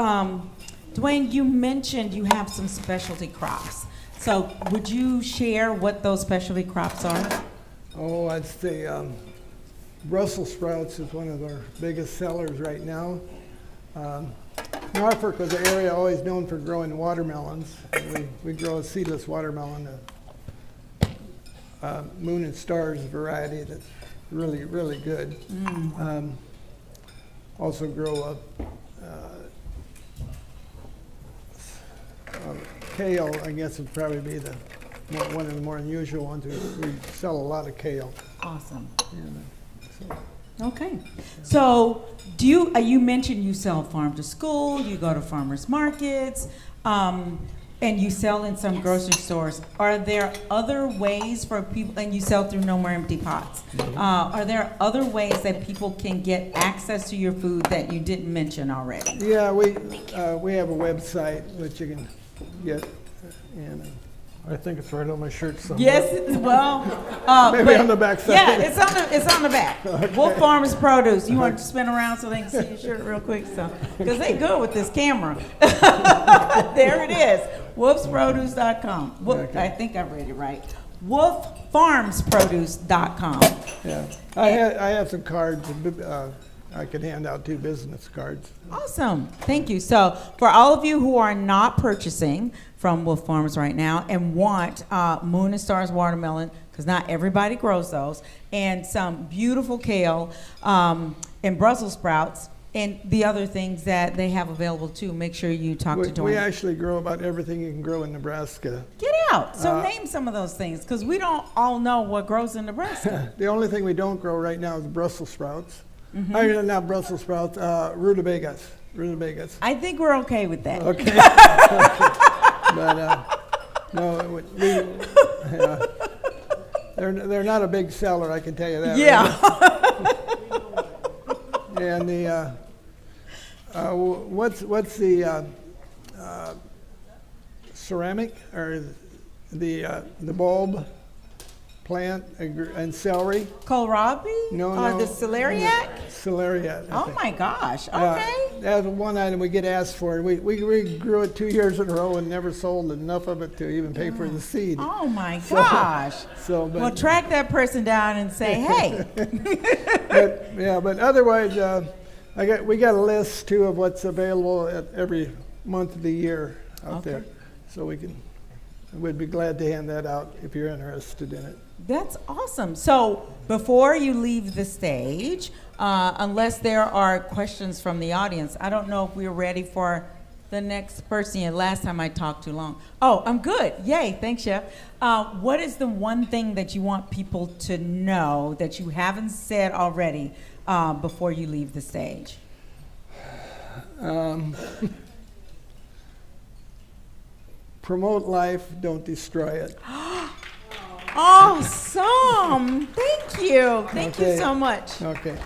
Dwayne, you mentioned you have some specialty crops. So would you share what those specialty crops are? Oh, I'd say Brussels sprouts is one of our biggest sellers right now. Norfolk was an area always known for growing watermelons. And we grow a seedless watermelon, a Moon and Stars variety that's really, really good. Also grow kale, I guess would probably be one of the more unusual ones. We sell a lot of kale. Awesome. So. Okay. So do you mentioned you sell farm to school, you go to farmers markets, and you sell in some grocery stores. Are there other ways for people, and you sell through No More Empty Pots, are there other ways that people can get access to your food that you didn't mention already? Yeah, we have a website which you can get, and I think it's right on my shirt somewhere. Yes, well, maybe on the back side. Yeah, it's on the back. Okay. Wolf Farms Produce. You want to spin around so they can see your shirt real quick, so because they good with this camera. There it is. wolfsproduce.com. Okay. I think I read it right. wolffarmsproduce.com. Yeah, I have some cards. I could hand out 2 business cards. Awesome. Thank you. So for all of you who are not purchasing from Wolf Farms right now and want Moon and Stars watermelon, because not everybody grows those, and some beautiful kale and Brussels sprouts and the other things that they have available too, make sure you talk to Dwayne. We actually grow about everything you can grow in Nebraska. Get out. So name some of those things, because we don't all know what grows in Nebraska. The only thing we don't grow right now is Brussels sprouts. Not Brussels sprouts, rutabagas. I think we're okay with that. Okay. But no, they're not a big seller, I can tell you that. Yeah. Right? And the what's the ceramic or the bulb plant and celery? Kohlrabi? No. The celeriac? Celeriac. Oh my gosh. Okay. That's one item we get asked for. We grew it 2 years in a row and never sold enough of it to even pay for the seed. Oh my gosh. Well, track that person down and say, hey. but otherwise, we got a list too of what's available at every month of the year out there, so we'd be glad to hand that out if you're interested in it. That's awesome. So before you leave the stage, unless there are questions from the audience, I don't know if we're ready for the next person. Last time I talked too long. Oh, I'm good. Yay. Thanks, Chef. What is the one thing that you want people to know that you haven't said already before you leave the stage? Promote life, don't destroy it. Awesome. Thank you. Thank you so much. Okay.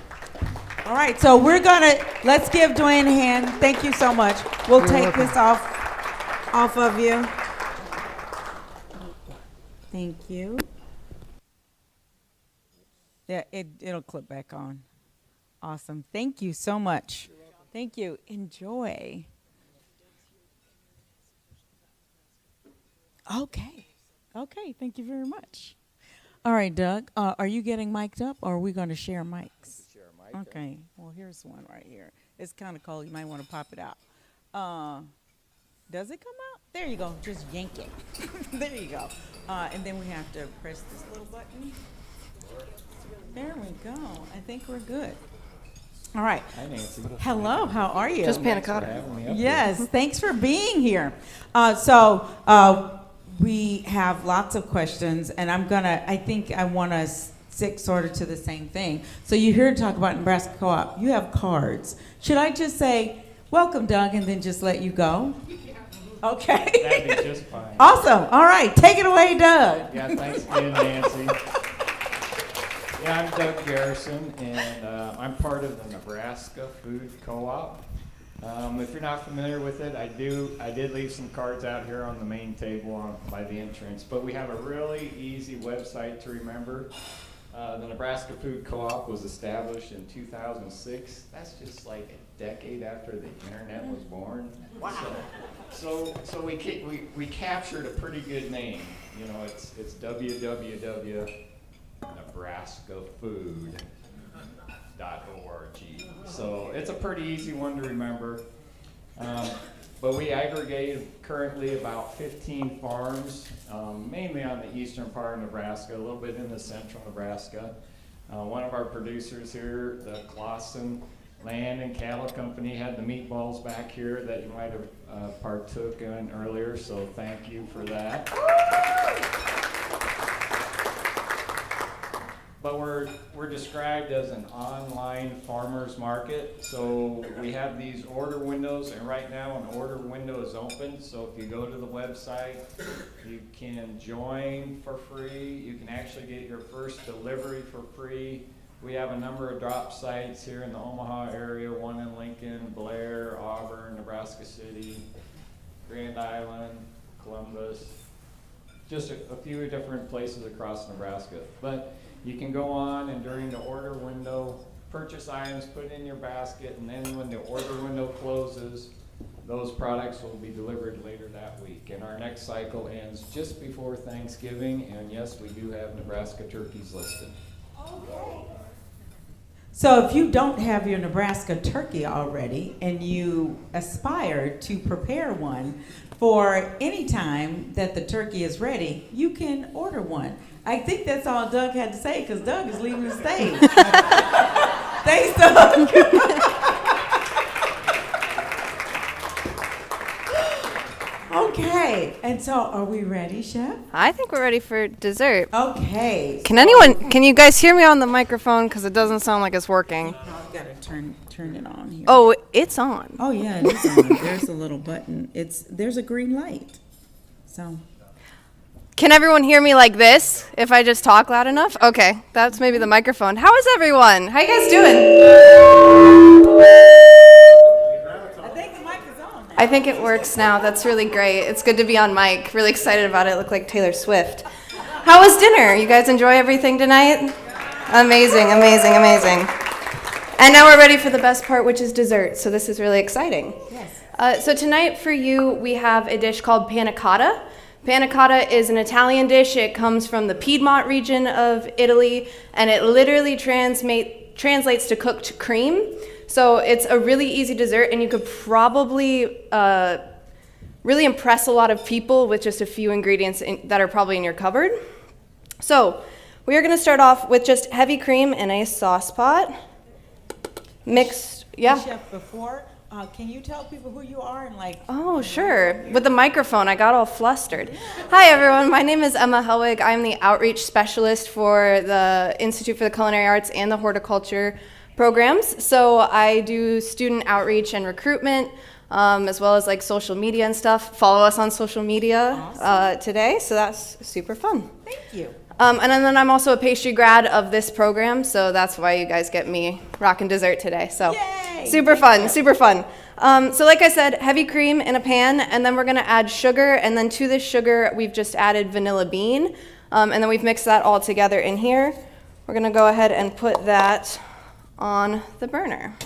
All right, so let's give Dwayne a hand. Thank you so much. We'll take this off of you. Thank you. Yeah, it'll clip back on. Awesome. Thank you so much. Thank you. Enjoy. Okay, thank you very much. All right, Doug, are you getting mic'd up, or are we going to share mics? Share a mic. Okay, well, here's one right here. It's kind of cold. You might want to pop it out. Does it come out? There you go. Just yank it. There you go. And then we have to press this little button. There we go. I think we're good. All right. Hi, Nancy. Hello, how are you? Just panna Thanks for cotta. having me up Yes, here. thanks for being here. We have lots of questions, and I think I want to stick sort of to the same thing. So you're here to talk about Nebraska Co-op. You have cards. Should I just say, welcome, Doug, and then just let you go? Okay. That'd be just fine. Awesome. All right, take it away, Doug. Yeah, thanks again, Nancy. Yeah, I'm Doug Garrison, and I'm part of the Nebraska Food Co-op. If you're not familiar with it, I did leave some cards out here on the main table by the entrance, but we have a really easy website to remember. The Nebraska Food Co-op was established in 2006. That's just like a decade after the internet was born. Wow. So we captured a pretty good name. You know, it's www.nebraskafood.org. So it's a pretty easy one to remember. But we aggregate currently about 15 farms, mainly on the eastern part of Nebraska, a little bit in the central Nebraska. One of our producers here, the Clausen Land and Cattle Company, had the meatballs back here that you might have partook in earlier, so thank you for that. But we're described as an online farmers market. So we have these order windows, and right now an order window is open. So if you go to the website, you can join for free. You can actually get your first delivery for free. We have a number of drop sites here in the Omaha area, one in Lincoln, Blair, Auburn, Nebraska City, Grand Island, Columbus, just a few different places across Nebraska. But you can go on and during the order window, purchase items, put it in your basket, and then when the order window closes, those products will be delivered later that week. And our next cycle ends just before Thanksgiving, and yes, we do have Nebraska turkeys listed. Okay. So if you don't have your Nebraska turkey already and you aspire to prepare one for any time that the turkey is ready, you can order one. I think that's all Doug had to say because Doug is leaving the stage. Thanks, Doug. Okay, and so are we ready, Chef? I think we're ready for dessert. Okay. Can you guys hear me on the microphone? Because it doesn't sound like it's working. I've got to turn it on here. Oh, it's on. Oh yeah, it is on. There's a little button. There's a green light. So. Can everyone hear me like this if I just talk loud enough? Okay, that's maybe the microphone. How is everyone? How you guys doing? I think the mic is on now. I think it works now. That's really great. It's good to be on mic. Really excited about it. Look like Taylor Swift. How was dinner? You guys enjoy everything tonight? Amazing, amazing, amazing. And now we're ready for the best part, which is dessert. So this is really exciting. Yes. So tonight for you, we have a dish called panna cotta. Panna cotta is an Italian dish. It comes from the Piedmont region of Italy, and it literally translates to cooked cream. So it's a really easy dessert, and you could probably really impress a lot of people with just a few ingredients that are probably in your cupboard. So we are going to start off with just heavy cream in a sauce pot. Mixed, yeah. Chef, before, can you tell people who you are and like? Oh, sure. With the microphone, I got all flustered. Hi, everyone. My name is Emma Helwig. I'm the outreach specialist for the Institute for the Culinary Arts and the Horticulture programs. So I do student outreach and recruitment, as well as like social media and stuff. Follow us on social media today. So that's super fun. Thank you. And then I'm also a pastry grad of this program, so that's why you guys get me rocking dessert today. So Yay! Super fun, super fun. So like I said, heavy cream in a pan, and then we're gonna add sugar, and then to this sugar, we've just added vanilla bean, and then we've mixed that all together in here. We're gonna go ahead and put that on the burner.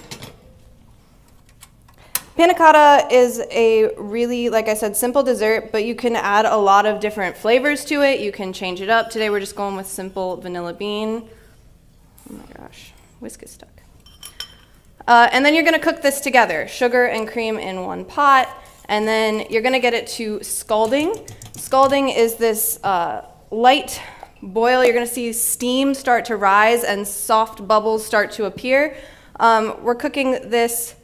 Panna cotta is a really, like I said, simple dessert, but you can add a lot of different flavors to it. You can change it up. Today we're just going with simple vanilla bean. Oh my gosh, whisk is stuck. And then you're gonna cook this together, sugar and cream in one pot, and then you're gonna get it to scalding. Scalding is this light boil, you're going to see steam start to rise and soft bubbles start to appear. We're cooking this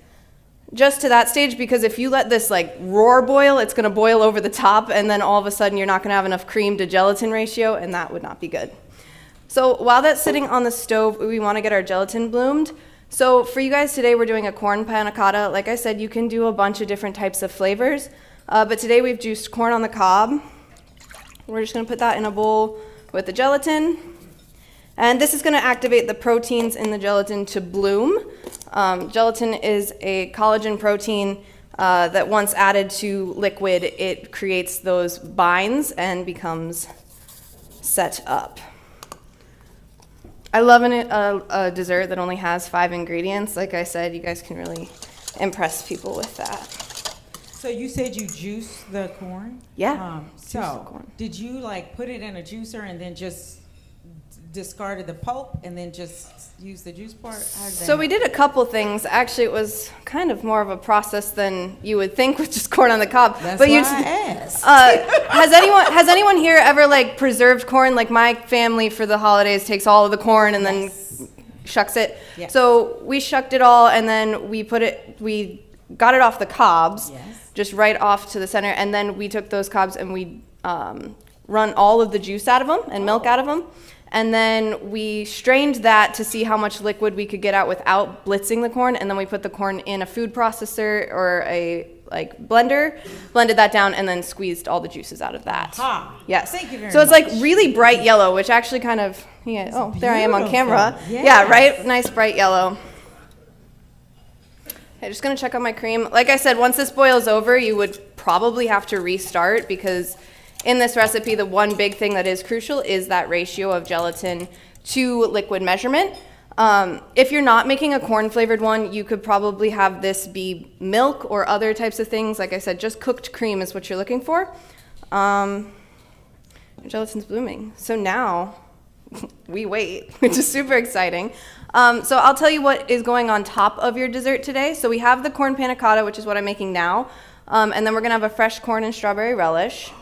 just to that stage because if you let this like roar boil, it's going to boil over the top, and then all of a sudden you're not going to have enough cream to gelatin ratio, and that would not be good. So while that's sitting on the stove, we want to get our gelatin bloomed. So for you guys today, we're doing a corn panna cotta. Like I said, you can do a bunch of different types of flavors, but today we've juiced corn on the cob. We're just going to put that in a bowl with the gelatin. And this is going to activate the proteins in the gelatin to bloom. Gelatin is a collagen protein that once added to liquid, it creates those binds and becomes set up. I love a dessert that only has 5 ingredients. Like I said, you guys can really impress people with that. So you said you juice the corn? Yeah. So juice the corn. did you like put it in a juicer and then just discarded the pulp and then just use the juice part? So we did a couple things. Actually, it was kind of more of a process than you would think with just corn on the cob. That's but why I asked. Has anyone here ever like preserved corn? Like my family for the holidays takes all of the corn and then shucks it. Yes. So we shucked it all and then we got it off the cobs, just right off to the center, and then we took those cobs and we run all of the juice out of them and milk out of them. And then we strained that to see how much liquid we could get out without blitzing the corn. And then we put the corn in a food processor or a blender, blended that down, and then squeezed all the juices out of that. Aha. Yes. Thank you very so it's much. like really bright yellow, which actually kind of, there I am on camera. Yes. Yeah, right? Nice bright yellow. Okay, just gonna check on my cream. Like I said, once this boils over, you would probably have to restart because in this recipe, the one big thing that is crucial is that ratio of gelatin to liquid measurement. If you're not making a corn-flavored one, you could probably have this be milk or other types of things. Like I said, just cooked cream is what you're looking for. Gelatin's blooming. So now we wait, which is super exciting. So I'll tell you what is going on top of your dessert today. So we have the corn panna cotta, which is what I'm making now. And then we're going to have a fresh corn and strawberry relish.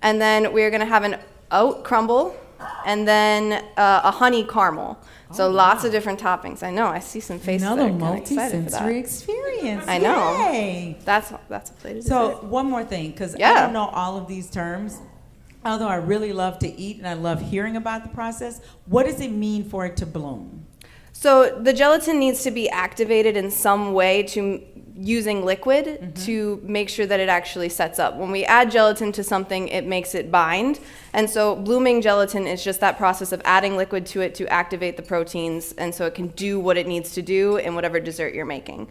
And then we're going to have an oat crumble, and then a honey caramel. So lots of different toppings. I know. I see some faces. Another that are kinda excited for that. multi-sensory experience. I know. Yay. That's a plate of So dessert. one more thing, because I Yeah. don't know all of these terms, although I really love to eat and I love hearing about the process. What does it mean for it to bloom? So the gelatin needs to be activated in some way to using liquid to make sure that it actually sets up. When we add gelatin to something, it makes it bind. And so blooming gelatin is just that process of adding liquid to it to activate the proteins, and so it can do what it needs to do in whatever dessert you're making,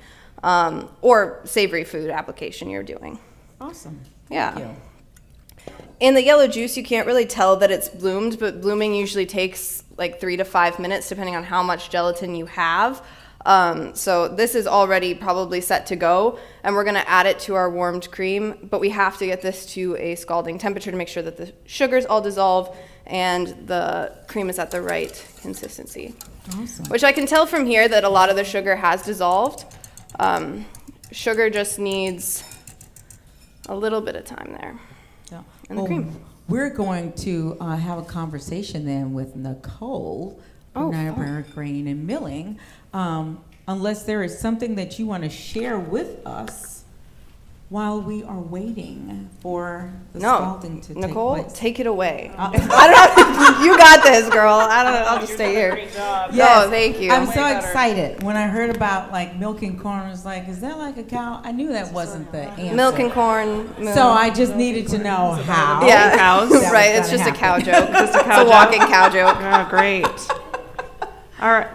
or savory food application you're doing. Awesome. Yeah. Thank you. In the yellow juice, you can't really tell that it's bloomed, but blooming usually takes like 3 to 5 minutes depending on how much gelatin you have. So this is already probably set to go, and we're going to add it to our warmed cream, but we have to get this to a scalding temperature to make sure that the sugars all dissolve and the cream is at the right consistency. Awesome. Which I can tell from here that a lot of the sugar has dissolved. Sugar just needs a little bit of time there. Yeah. And the cream. We're going to have a conversation then with Nicole from Niobrara Grain and Milling. Unless there is something that you want to share with us while we are waiting for the scalding to Nicole, take place. take it away. I don't know. You got this, girl. I don't know. I'll just stay here. Yes. No, thank you. I'm so excited. When I heard about like milking corn, I was like, is that like a cow? I knew that wasn't the answer. Milk and corn. So I just needed to know how. Yeah, cows. right. It's just a cow joke. Just a cow it's a walking cow joke. Oh, great. All right.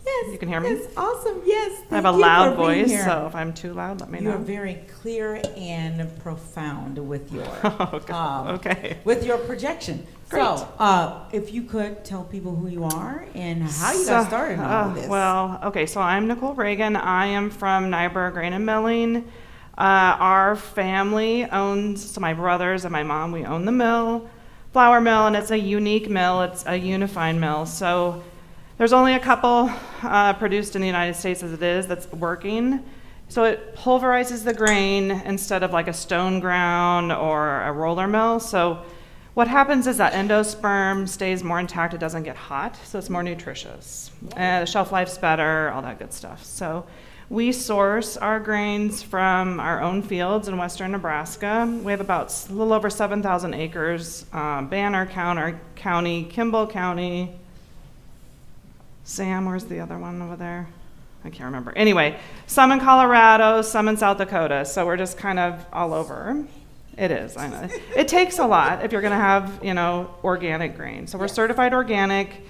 Yes, You can hear me? That's awesome. Yes. I have a thank you loud for being voice, here. so if I'm too loud, let me You are know. very clear and profound with your Okay. with your projection. Great. So, if you could tell people who you are and how you got started in all of this. Well, okay, so I'm Nicole Reagan. I am from Niobrara Grain and Milling. Our family owns, so my brothers and my mom, we own the mill, flour mill, and it's a unique mill. It's a unifying mill. So there's only a couple produced in the United States as it is that's working. So it pulverizes the grain instead of like a stone ground or a roller mill. So What happens is that endosperm stays more intact. It doesn't get hot, so it's more nutritious. The shelf life's better, all that good stuff. So we source our grains from our own fields in western Nebraska. We have about a little over 7,000 acres. Banner County, Kimball County. Sam, where's the other one over there? I can't remember. Anyway, some in Colorado, some in South Dakota. So we're just kind of all over. It is, I know. It takes a lot if you're going to have, organic grain. So we're certified organic.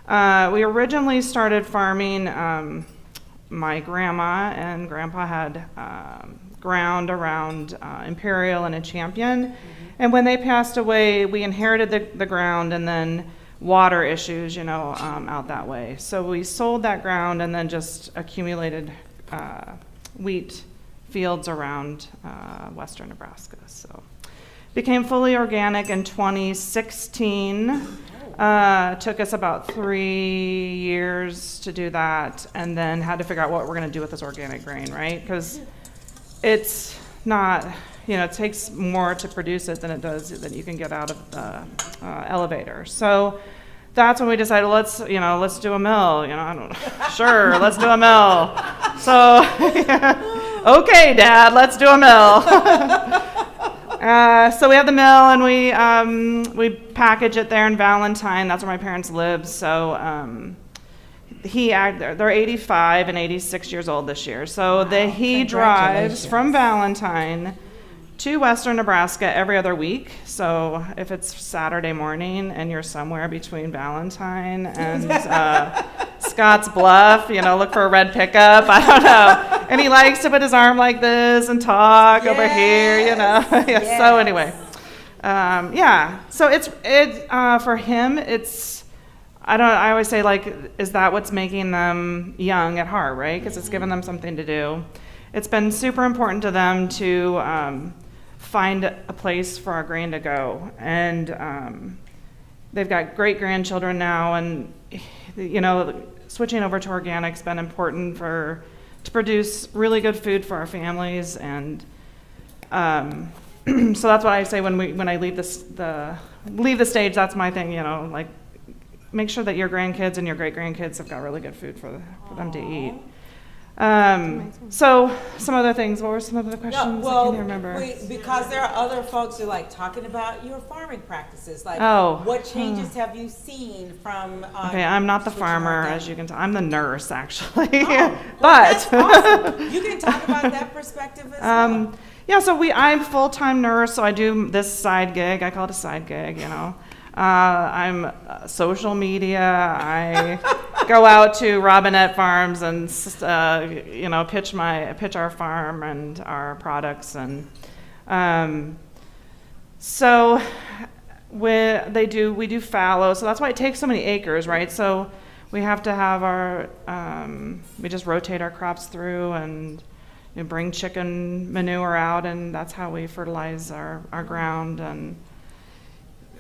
We originally started farming. My grandma and grandpa had ground around Imperial and a Champion. And when they passed away, we inherited the ground and then water issues, out that way. So we sold that ground and then just accumulated wheat fields around western Nebraska. So became fully organic in 2016. Took us about 3 years to do that, and then had to figure out what we're going to do with this organic grain, right? Because it's not, it takes more to produce it than it does that you can get out of the elevator. So that's when we decided, let's do a mill. I don't know. Sure, let's do a mill. So, okay, Dad, let's do a mill. So we have the mill, and we package it there in Valentine. That's where my parents live. So they're 85 and 86 years old this year. So he drives from Valentine to western Nebraska every other week. So if it's Saturday morning and you're somewhere between Valentine and Scotts Bluff, look for a red pickup. I don't know. And he likes to put his arm like this and talk over here, Yes. So anyway, So it's for him. I always say, is that what's making them young at heart, right? Because it's given them something to do. It's been super important to them to find a place for our grain to go. And they've got great grandchildren now, and switching over to organic's been important to produce really good food for our families. And so that's what I say when I leave the stage. That's my thing, make sure that your grandkids and your great grandkids have got really good food for them to eat. So some other things. What were some of the questions? I can't remember. Because there are other folks who talking about your farming practices. What changes have you seen from? Okay, I'm not the farmer, as you can tell. I'm the nurse, actually. But that's awesome. You can talk about that perspective as well. Yeah, so I'm full-time nurse, so I do this side gig. I call it a side gig, I'm social media. I go out to Robinette Farms and pitch our farm and our products, and so we do fallow. So that's why it takes so many acres, right? So we have to have we just rotate our crops through and bring chicken manure out, and that's how we fertilize our ground. And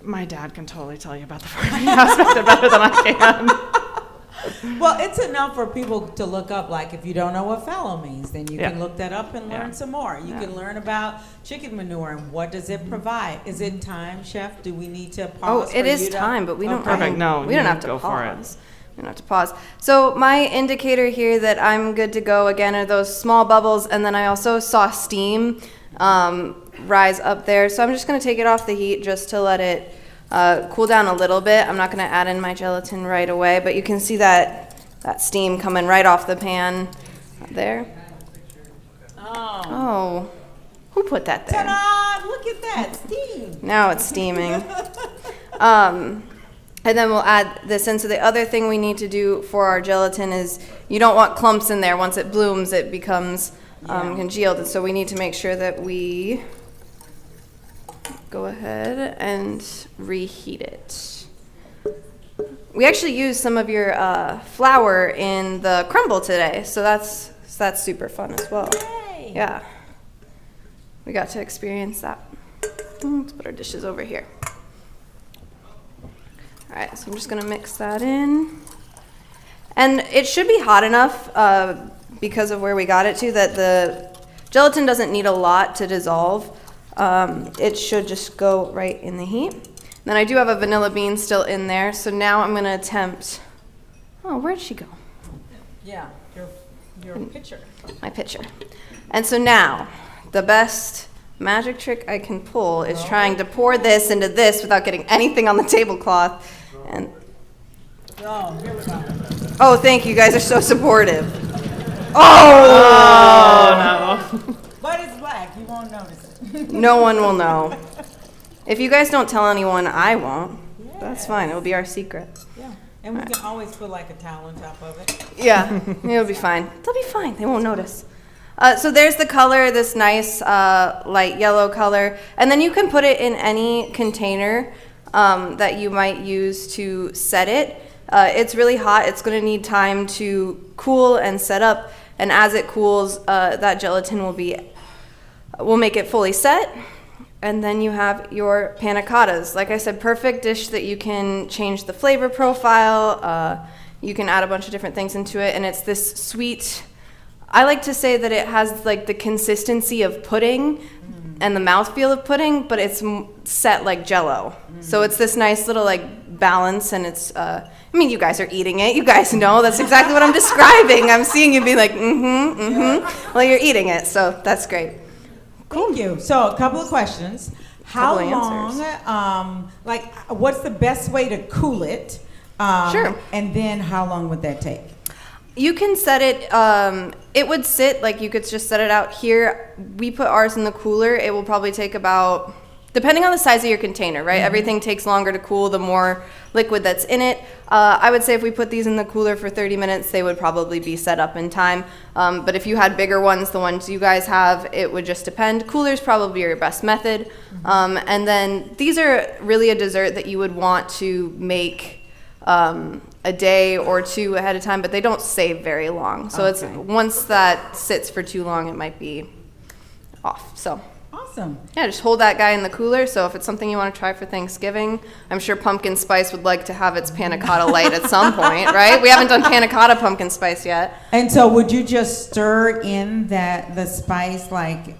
my dad can totally tell you about the farming aspect of better than I can. Well, it's enough for people to look up. If you don't know what fallow means, then you can look that up and learn some more. You can learn about chicken manure and what does it provide. Is it time, Chef? Do we need to pause? Oh, it is time, but we don't. Perfect. No, we don't have to pause. We don't have to pause. So my indicator here that I'm good to go again are those small bubbles, and then I also saw steam rise up there. So I'm just going to take it off the heat just to let it cool down a little bit. I'm not going to add in my gelatin right away, but you can see that steam coming right off the pan there. Oh, who put that there? Ta-da! Look at that, steam. Now it's steaming. And then we'll add this in. So the other thing we need to do for our gelatin is you don't want clumps in there. Once it blooms, it becomes congealed. And so we need to make sure that we go ahead and reheat it. We actually used some of your flour in the crumble today, so that's super fun as well. Yay. Yeah, we got to experience that. Let's put our dishes over here. All right, so I'm just gonna mix that in. And it should be hot enough because of where we got it to that the gelatin doesn't need a lot to dissolve. It should just go right in the heat. Then I do have a vanilla bean still in there, so now I'm gonna attempt, oh, where'd she go? Yeah, your picture. My pitcher. And so now, the best magic trick I can pull is trying to pour this into this without getting anything on the tablecloth. And Oh, here we go. oh, thank you, you guys are so supportive. But it's black, you won't notice it. No one will know. If you guys don't tell anyone, I won't. That's fine, it'll be our secret. Yeah, and we can always put like a towel on top of it. Yeah, it'll be fine. They'll be fine, they won't notice. So there's the color, this nice light yellow color. And then you can put it in any container that you might use to set it. It's really hot, it's gonna need time to cool and set up. And as it cools, that gelatin will make it fully set. And then you have your panna cottas. Like I said, perfect dish that you can change the flavor profile. You can add a bunch of different things into it, and it's this sweet. I like to say that it has like the consistency of pudding and the mouthfeel of pudding, but it's set like Jell-O. So it's this nice little like balance, and it's. I mean, you guys are eating it. You guys know that's exactly what I'm describing. I'm seeing you be like, Well, you're eating it, so that's great. Thank you. So a couple of questions. How Couple long, what's the best way to cool it? Sure. And then how long would that take? You can set it, it would sit, like you could just set it out here. We put ours in the cooler. It will probably take about, depending on the size of your container, right? Everything takes longer to cool the more liquid that's in it. I would say if we put these in the cooler for 30 minutes, they would probably be set up in time. But if you had bigger ones, the ones you guys have, it would just depend. Cooler's probably your best method. And then these are really a dessert that you would want to make a day or two ahead of time, but they don't save very long. So it's once that sits for too long, it might be off. So Awesome. yeah, just hold that guy in the cooler. So if it's something you want to try for Thanksgiving, I'm sure pumpkin spice would like to have its panna cotta light at some point, right? We haven't done panna cotta pumpkin spice yet. And so would you just stir in the spice like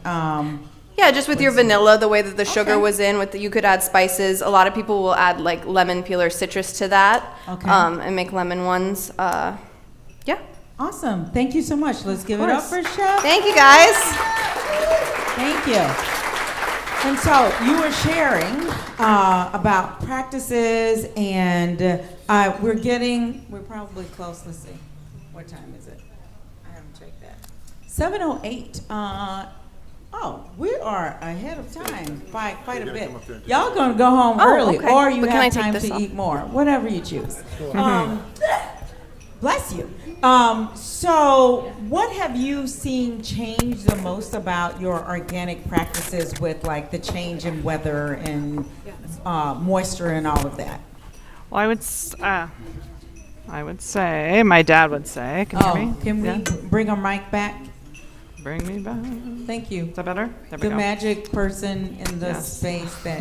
Yeah, just with your vanilla, the way that the sugar was in, you could add spices. A lot of people will add like lemon peel or citrus to that, and make lemon ones. Yeah. Awesome. Thank you so much. Let's give it up for Chef. Thank you, guys. Thank you. And so you were sharing about practices, and we're probably close. Let's see. What time is it? I haven't checked that. 7:08. Oh, we are ahead of time by quite a bit. Y'all gonna go home early, okay. or you But can I have take time this to off? eat more, whatever you choose. Bless you. So what have you seen change the most about your organic practices with like the change in weather and moisture and all of that? Well, I would say, my dad would say, can you hear me? Can we bring our mic back? Bring me back. Thank you. Is that better? There we The go. magic person in the Yes. space that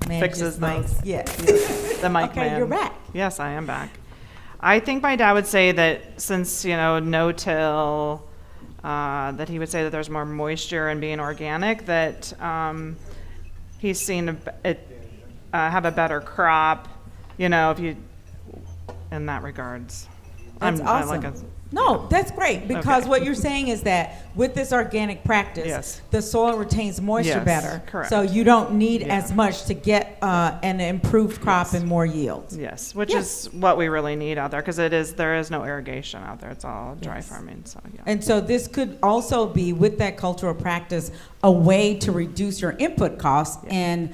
Fixes manages mics. those. Yes. The mic Okay, man. you're back. Yes, I am back. I think my dad would say that since, no-till, that he would say that there's more moisture in being organic, that he's seen it have a better crop, if you, in that regards. That's awesome. No, that's great, because what you're saying is that with this organic practice, the soil retains moisture better. Correct. So you don't need as much to get an improved crop and more yields. Yes, which is what we really need out there, because there is no irrigation out there. It's all dry farming. So yeah. And so this could also be, with that cultural practice, a way to reduce your input costs. And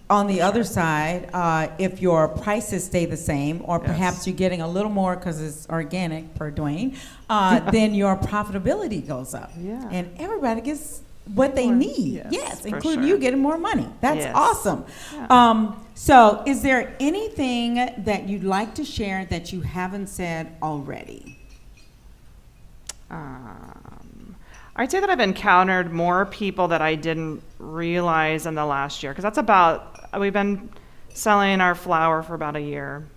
on the other side, if your prices stay the same, or perhaps you're getting a little more because it's organic, per Dwayne, then your profitability goes up. Yeah. And everybody gets what they need. Yes, including you getting more money. That's awesome. Yeah. So is there anything that you'd like to share that you haven't said already? I'd say that I've encountered more people that I didn't realize in the last year, because we've been selling our flour for about a year,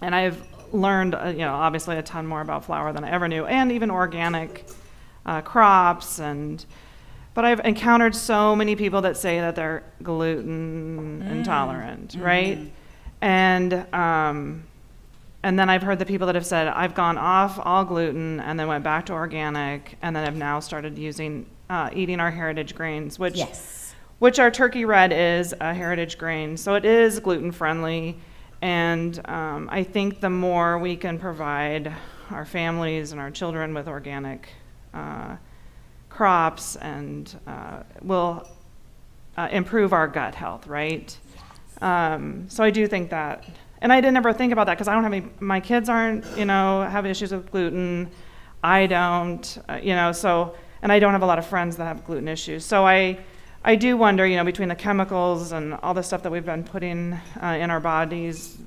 and I've learned, obviously a ton more about flour than I ever knew, and even organic crops, and But I've encountered so many people that say that they're gluten intolerant, right? And then I've heard the people that have said, I've gone off all gluten and then went back to organic and then have now started using, eating our heritage grains, which our turkey red is a heritage grain. So it is gluten friendly. And I think the more we can provide our families and our children with organic crops and will improve our gut health, right? So I do think that, and I didn't ever think about that because I don't have any, my kids aren't, have issues with gluten. I don't, so, and I don't have a lot of friends that have gluten issues. So I do wonder, between the chemicals and all the stuff that we've been putting in our bodies,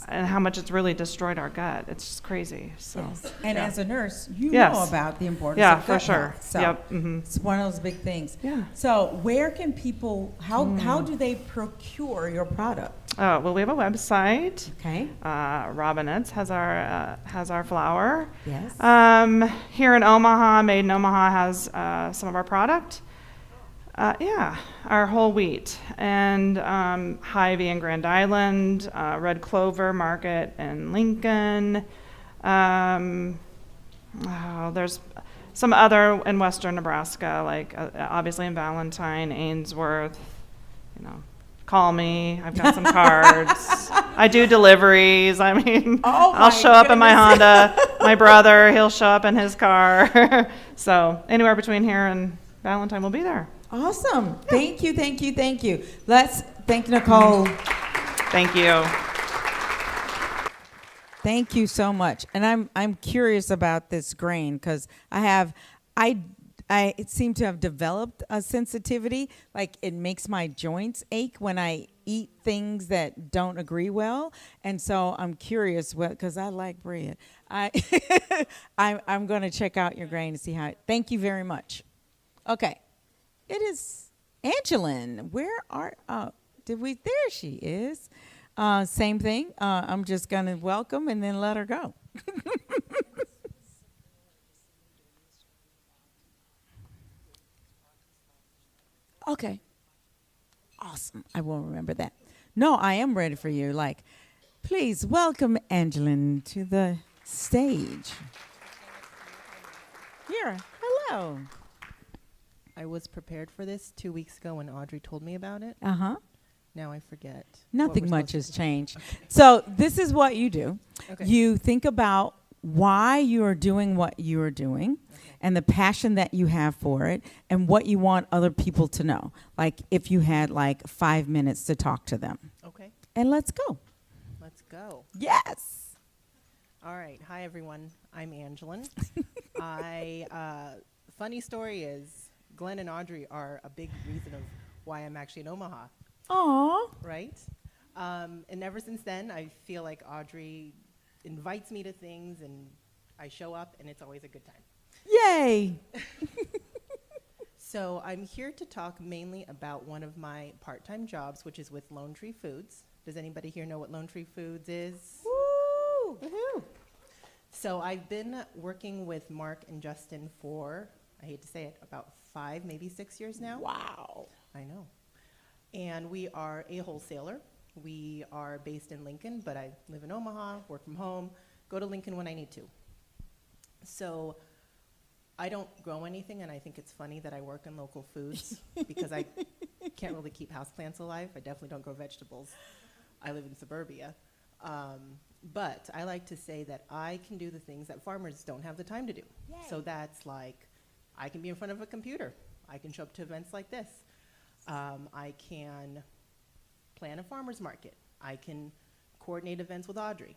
and how much it's really destroyed our gut. It's just crazy. So, And as a nurse, you know about the importance of for gut sure. health. So it's one of those big things. Yeah. So where can people, how do they procure your product? Well, we have a website. Okay. Robinette's has our flour. Yes. Here in Omaha, Made in Omaha has some of our product. Our whole wheat, and Hy-Vee in Grand Island, Red Clover Market in Lincoln. There's some other in western Nebraska, like obviously in Valentine, Ainsworth. Call me. I've got some cards. I do deliveries. I mean, I'll show up in my Honda. My brother, he'll show up in his car. So anywhere between here and Valentine, we'll be there. Awesome. Thank you, thank you, thank you. Let's thank Nicole. Thank you. Thank you so much. And I'm curious about this grain because I seem to have developed a sensitivity. Like it makes my joints ache when I eat things that don't agree well. And so I'm curious because I like bread. I'm going to check out your grain to see how. Thank you very much. Okay. It is Angeline. Where are, there she is. Same thing. I'm just going to welcome and then let her go. Okay. Awesome. I will remember that. No, I am ready for you. Please welcome Angeline to the stage. Here. Hello. I was prepared for this 2 weeks ago when Audrey told me about it. Uh-huh. Now I forget. Nothing much has changed. Okay. So this is what you do. Okay. You think about why you are doing what you are doing and the passion that you have for it and what you want other people to know. Like if you had 5 minutes to talk to them. Okay. And let's go. Let's go. Yes. All right. Hi, everyone. I'm Angeline. Funny story is Glenn and Audrey are a big reason of why I'm actually in Omaha. Aww. Right? And ever since then, I feel like Audrey invites me to things, and I show up, and it's always a good time. Yay! So I'm here to talk mainly about one of my part-time jobs, which is with Lone Tree Foods. Does anybody here know what Lone Tree Foods is? Woo! Woohoo! So I've been working with Mark and Justin for, I hate to say it, about 5, maybe 6 years now. Wow. I know. And we are a wholesaler. We are based in Lincoln, but I live in Omaha, work from home, go to Lincoln when I need to. So I don't grow anything, and I think it's funny that I work in local foods because I can't really keep houseplants alive. I definitely don't grow vegetables. I live in suburbia. But I like to say that I can do the things that farmers don't have the time to do. Yay. So that's like, I can be in front of a computer. I can show up to events like this. I can plan a farmer's market. I can coordinate events with Audrey.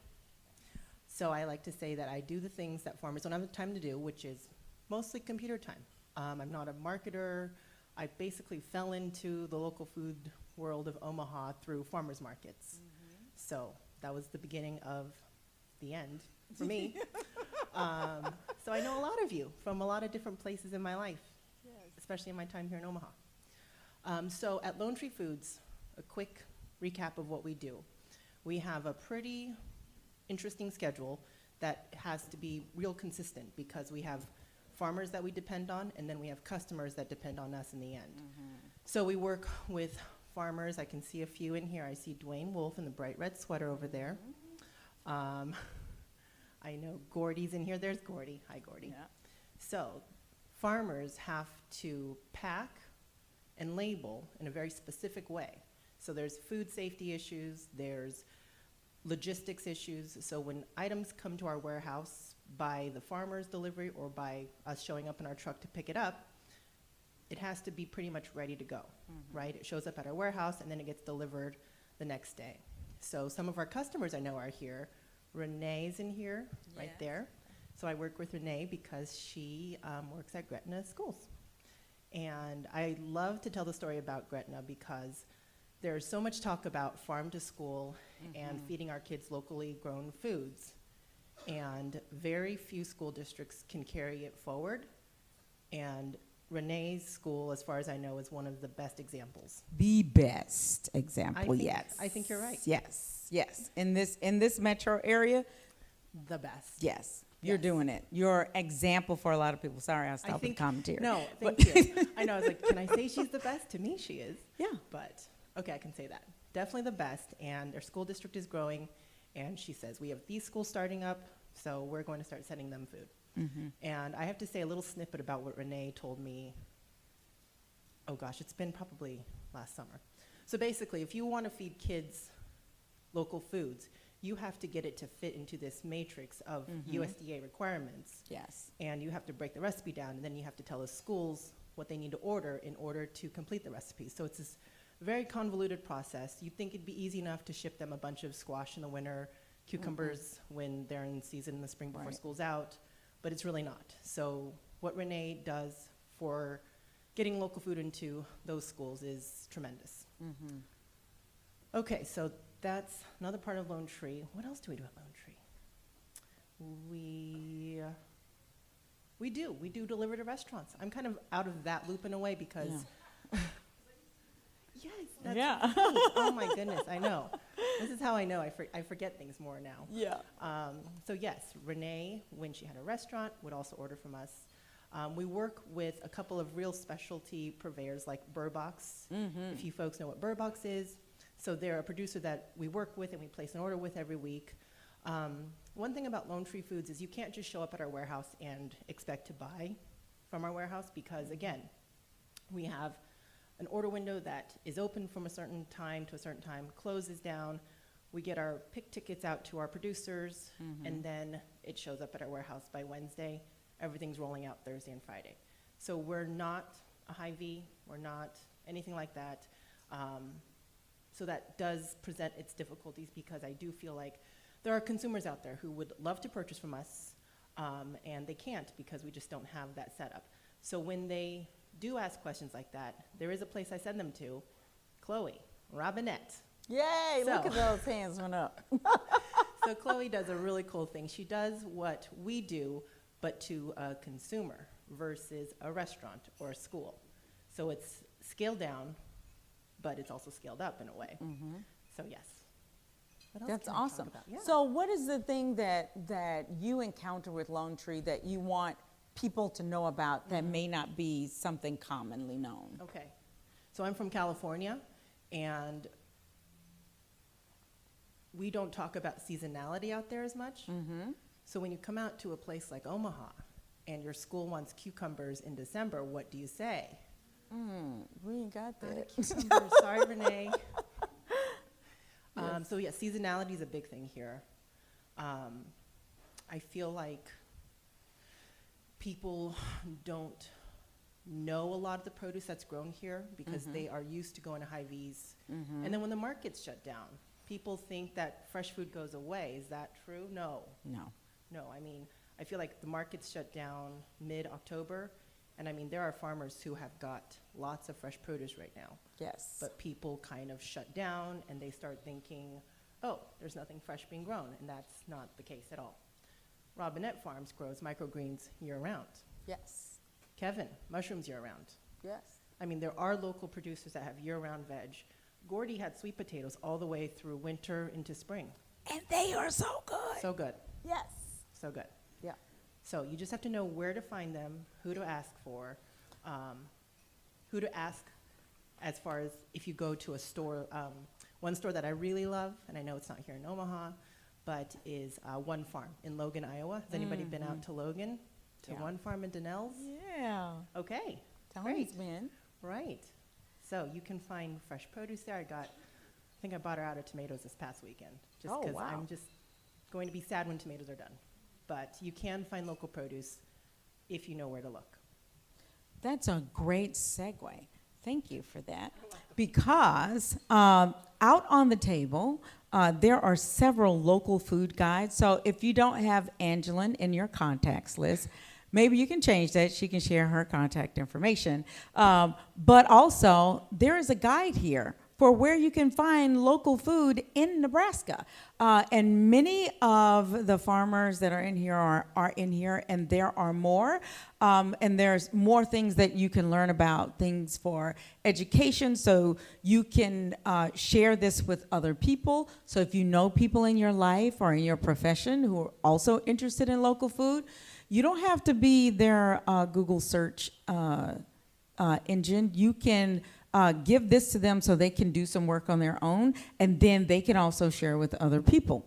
So I like to say that I do the things that farmers don't have the time to do, which is mostly computer time. I'm not a marketer. I basically fell into the local food world of Omaha through farmers markets. Mm-hmm. So that was the beginning of the end for me. So I know a lot of you from a lot of different places in my life, yes, especially in my time here in Omaha. So at Lone Tree Foods, a quick recap of what we do. We have a pretty interesting schedule that has to be real consistent because we have farmers that we depend on, and then we have customers that depend on us in the end. So we work with farmers. I can see a few in here. I see Dwayne Wolf in the bright red sweater over there. I know Gordy's in here. There's Gordy. Hi, Gordy. Yeah. So farmers have to pack and label in a very specific way. So there's food safety issues, there's logistics issues. So when items come to our warehouse by the farmer's delivery or by us showing up in our truck to pick it up, it has to be pretty much ready to go, right? It shows up at our warehouse and then it gets delivered the next day. So some of our customers I know are here. Renee's in here, right there. So I work with Renee because she works at Gretna Schools. And I love to tell the story about Gretna because there's so much talk about farm to school and feeding our kids locally grown foods. And very few school districts can carry it forward. And Renee's school, as far as I know, is one of the best examples. The best example, yes. I think you're right. Yes, yes. In this metro area, The best. yes, you're doing it. You're example for a lot of people. Sorry, I stopped with the commentary. No, thank you. I know, I was like, can I say she's the best? To me, she is. Yeah. But, okay, I can say that. Definitely the best, and their school district is growing, and she says, we have these schools starting up, so we're going to start sending them food. And I have to say a little snippet about what Renee told me, oh gosh, it's been probably last summer. So basically, if you want to feed kids local foods, you have to get it to fit into this matrix of USDA requirements. Yes. And you have to break the recipe down, and then you have to tell the schools what they need to order in order to complete the recipe. So it's this very convoluted process. You'd think it'd be easy enough to ship them a bunch of squash in the winter, cucumbers when they're in season in the spring before school's out, but it's really not. So what Renee does for getting local food into those schools is tremendous. Okay, so that's another part of Lone Tree. What else do we do at Lone Tree? We do deliver to restaurants. I'm kind of out of that loop in a way because, yes, that's right. Oh my goodness, I know. This is how I know I forget things more now. Yeah. So yes, Renee, when she had a restaurant, would also order from us. We work with a couple of real specialty purveyors like Burbox, if you folks know what Burbox is. So they're a producer that we work with and we place an order with every week. One thing about Lone Tree Foods is you can't just show up at our warehouse and expect to buy from our warehouse because, again, we have an order window that is open from a certain time to a certain time, closes down. We get our pick tickets out to our producers, and then it shows up at our warehouse by Wednesday. Everything's rolling out Thursday and Friday. So we're not a Hy-Vee. We're not anything like that. So that does present its difficulties because I do feel like there are consumers out there who would love to purchase from us, and they can't because we just don't have that setup. So when they do ask questions like that, there is a place I send them to, Chloe, Robinette. Yay, So- look at those hands went up. So Chloe does a really cool thing. She does what we do, but to a consumer versus a restaurant or a school. So it's scaled down, but it's also scaled up in a way. So yes. What else That's can I talk awesome. about? Yeah. So what is the thing that you encounter with Lone Tree that you want people to know about that may not be something commonly known? Okay. So I'm from California, and we don't talk about seasonality out there as much. So when you come out to a place like Omaha and your school wants cucumbers in December, what do you say? We ain't got that. Cucumbers, sorry, Renee. So yeah, seasonality is a big thing here. I feel like people don't know a lot of the produce that's grown here because they are used to going to Hy-Vees. And then when the market's shut down, people think that fresh food goes away. Is that true? No. No, I mean, I feel like the market's shut down mid-October, and I mean, there are farmers who have got lots of fresh produce right now. Yes. But people kind of shut down, and they start thinking, oh, there's nothing fresh being grown, and that's not the case at all. Robinette Farms grows microgreens year-round. Yes. Kevin, mushrooms year-round. Yes. I mean, there are local producers that have year-round veg. Gordy had sweet potatoes all the way through winter into spring. And they are so good. So good. Yes. So good. Yeah. So you just have to know where to find them, who to ask for, who to ask as far as if you go to a store. One store that I really love, and I know it's not here in Omaha, but is One Farm in Logan, Iowa. Has anybody been out to Logan, to One Farm in Donnell's? Yeah. Okay, Tony's been. right. So you can find fresh produce there. I think I bought her out of tomatoes this past weekend, just Oh, because wow. I'm just going to be sad when tomatoes are done. But you can find local produce if you know where to look. That's a great segue. Thank you for that. Because out on the table, there are several local food guides. So if you don't have Angeline in your contacts list, maybe you can change that. She can share her contact information. But also, there is a guide here for where you can find local food in Nebraska. And many of the farmers that are in here are in here, and there are more. And there's more things that you can learn about, things for education, so you can share this with other people. So if you know people in your life or in your profession who are also interested in local food, you don't have to be their Google search engine. You can give this to them so they can do some work on their own, and then they can also share with other people.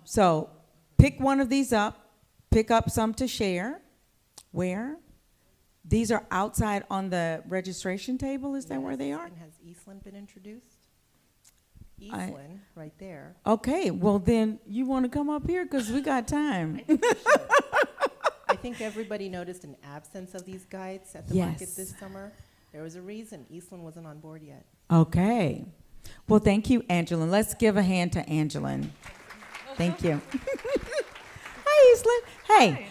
So pick one of these up, pick up some to share. Where? These are outside on the registration table, is that where they are? And has Eastland been introduced? Eastland, right there. Okay, well then you want to come up here because we got time. I think everybody noticed an absence of these guides at the market this summer. There was a reason. Eastland wasn't on board yet. Okay. Well, thank you, Angeline. Let's give a hand to Angeline. Thank you. Hi, Eastland. Hey,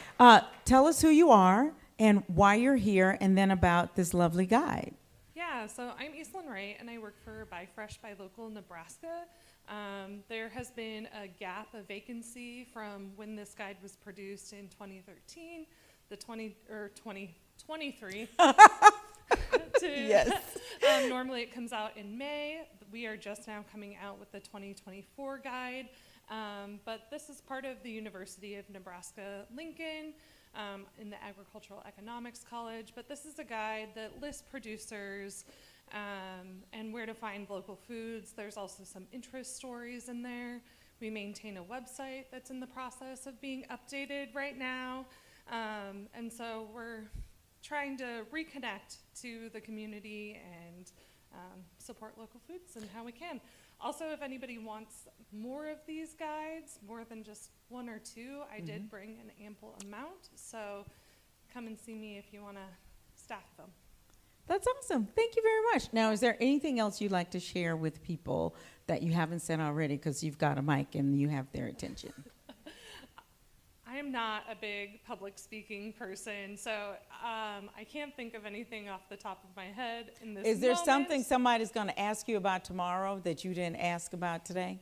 tell us who you are and why you're here, and then about this lovely guide. Yeah, so I'm Eastland Wright, and I work for Buy Fresh, Buy Local Nebraska. There has been a gap, a vacancy from when this guide was produced in 2013, 2023. Yes. Normally it comes out in May. We are just now coming out with the 2024 guide. But this is part of the University of Nebraska-Lincoln in the Agricultural Economics College. But this is a guide that lists producers and where to find local foods. There's also some interest stories in there. We maintain a website that's in the process of being updated right now. And so we're trying to reconnect to the community and support local foods and how we can. Also, if anybody wants more of these guides, more than just one or two, I did bring an ample amount. So come and see me if you want to stack them. That's awesome. Thank you very much. Now, is there anything else you'd like to share with people that you haven't said already, because you've got a mic and you have their attention? I am not a big public speaking person, so I can't think of anything off the top of my head in this Is there moment. something somebody's going to ask you about tomorrow that you didn't ask about today?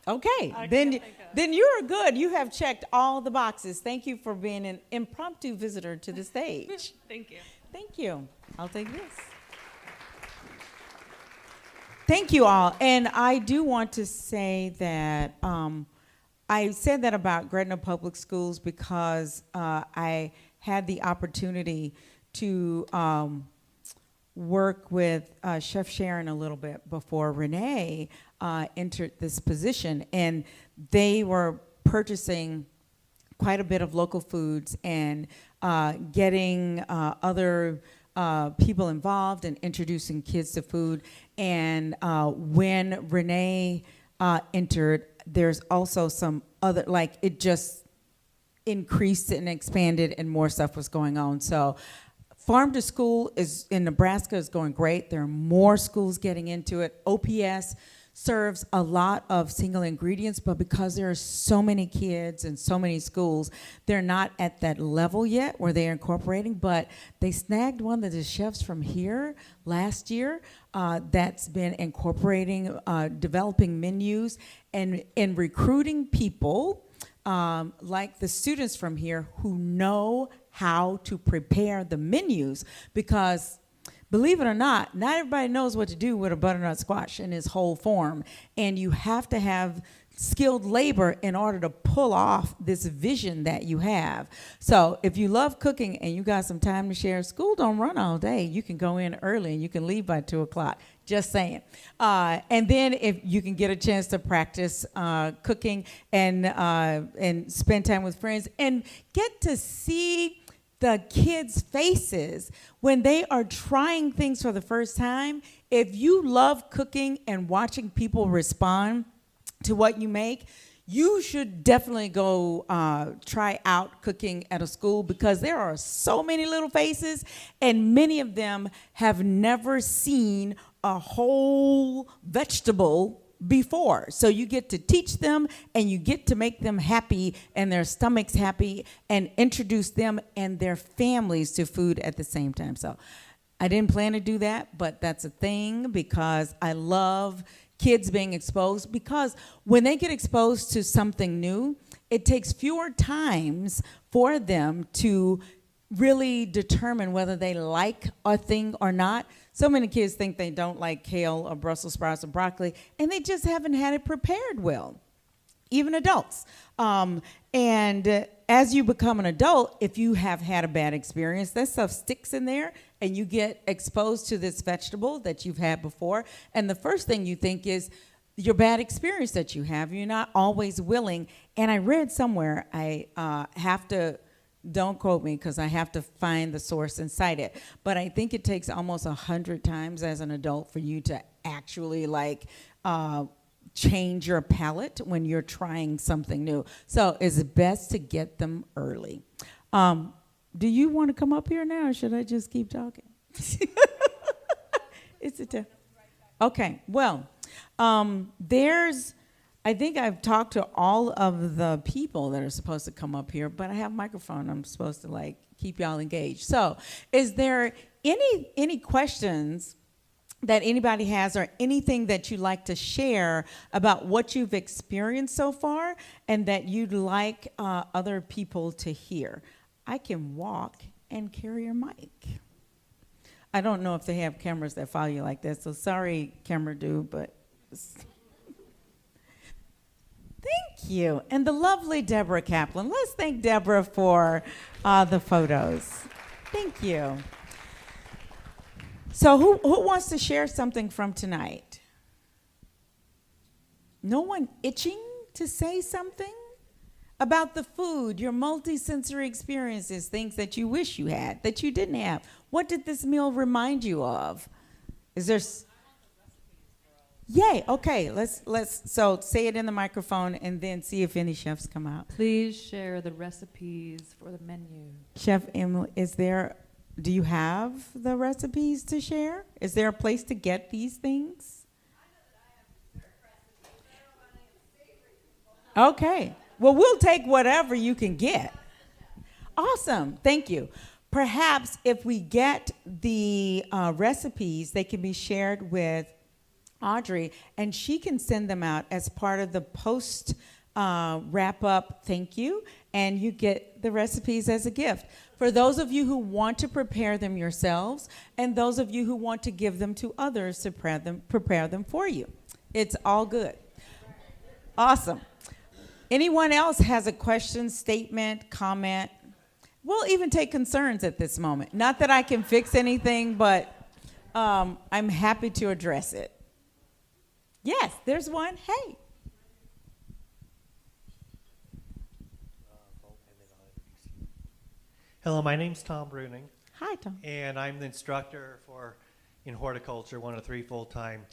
Okay, then you're good. You have checked all the boxes. Thank you for being an impromptu visitor to the stage. Thank you. Thank you. I'll take this. Thank you all. And I do want to say that I said that about Gretna Public Schools because I had the opportunity to work with Chef Sharon a little bit before Renee entered this position, and they were purchasing quite a bit of local foods and getting other people involved and introducing kids to food. And when Renee entered, there's also some other, like, it just increased and expanded and more stuff was going on. So Farm to School is in Nebraska is going great. There are more schools getting into it. OPS serves a lot of single ingredients, but because there are so many kids and so many schools, they're not at that level yet where they're incorporating, but they snagged one of the chefs from here last year that's been incorporating, developing menus and recruiting people like the students from here who know how to prepare the menus, because believe it or not everybody knows what to do with a butternut squash in its whole form, and you have to have skilled labor in order to pull off this vision that you have. So if you love cooking and you got some time to share, school don't run all day. You can go in early and you can leave by 2 o'clock. Just saying. And then if you can get a chance to practice cooking and spend time with friends and get to see the kids' faces when they are trying things for the first time. If you love cooking and watching people respond to what you make, you should definitely go try out cooking at a school, because there are so many little faces and many of them have never seen a whole vegetable before. So you get to teach them and you get to make them happy and their stomachs happy and introduce them and their families to food at the same time. So I didn't plan to do that, but that's a thing, because I love kids being exposed, because when they get exposed to something new, it takes fewer times for them to really determine whether they like a thing or not. So many kids think they don't like kale or Brussels sprouts or broccoli, and they just haven't had it prepared well, even adults. And as you become an adult, if you have had a bad experience, that stuff sticks in there, and you get exposed to this vegetable that you've had before. And the first thing you think is your bad experience that you have. You're not always willing. And I read somewhere, I have to, don't quote me because I have to find the source and cite it, but I think it takes almost 100 times as an adult for you to actually change your palate when you're trying something new. So it's best to get them early. Do you want to come up here now, or should I just keep talking? It's a time. Okay, well, I think I've talked to all of the people that are supposed to come up here, but I have a microphone. I'm supposed to keep y'all engaged. So is there any questions that anybody has, or anything that you'd like to share about what you've experienced so far and that you'd like other people to hear? I can walk and carry your mic. I don't know if they have cameras that follow you like that, so sorry, camera dude, but thank you. And the lovely Deborah Kaplan. Let's thank Deborah for the photos. Thank you. So who wants to share something from tonight? No one itching to say something? About the food, your multi-sensory experiences, things that you wish you had, that you didn't have. What did this meal remind you of? Is there... Yay, okay, so say it in the microphone and then see if any chefs come out. Please share the recipes for the menu. Chef Emily, do you have the recipes to share? Is there a place to get these things? Okay. Well, we'll take whatever you can get. Awesome. Thank you. Perhaps if we get the recipes, they can be shared with Audrey, and she can send them out as part of the post wrap-up thank you, and you get the recipes as a gift. For those of you who want to prepare them yourselves, and those of you who want to give them to others to prepare them for you. It's all good. Awesome. Anyone else has a question, statement, comment? We'll even take concerns at this moment. Not that I can fix anything, but I'm happy to address it. Yes, there's one. Hey. Hello, my name's Tom Bruning. Hi, Tom. And I'm the instructor in horticulture, one of 3 full-time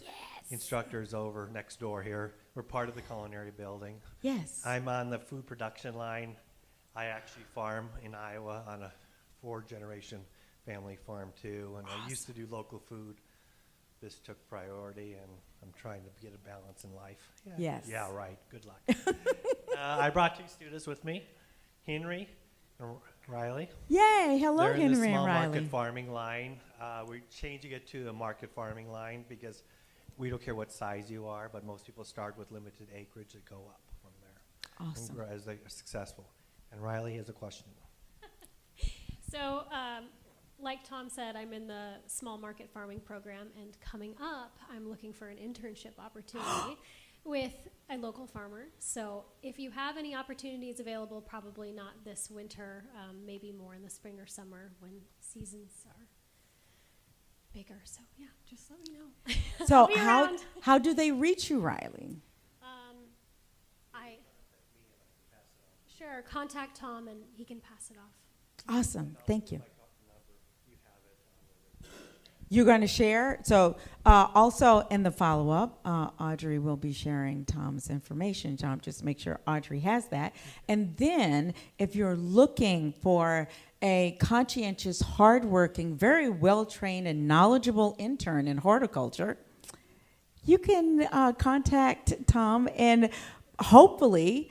instructors over next door here. We're part of the culinary building. Yes. I'm on the food production line. I actually farm in Iowa on a 4-generation family farm too, and I used to do local food. This took priority, and I'm trying to get a balance in life. Yeah. Yes. Yeah, right. Good luck. I brought 2 students with me, Henry and Riley. Yay. Hello, They're Henry in the and small Riley. market farming line. We're changing it to a market farming line because we don't care what size you are, but most people start with limited acreage and go up from there. Awesome. As they are successful. And Riley has a question. So, like Tom said, I'm in the small market farming program, and coming up, I'm looking for an internship opportunity. with a local farmer. So if you have any opportunities available, probably not this winter, maybe more in the spring or summer when seasons are bigger. So yeah, just let me know. So I'll be how around. how do they reach you, Riley? Sure, contact Tom and he can pass it off. Awesome. Thank you. You're going to share? So also in the follow-up, Audrey will be sharing Tom's information. Tom, just make sure Audrey has that. And then if you're looking for a conscientious, hardworking, very well-trained and knowledgeable intern in horticulture, you can contact Tom and hopefully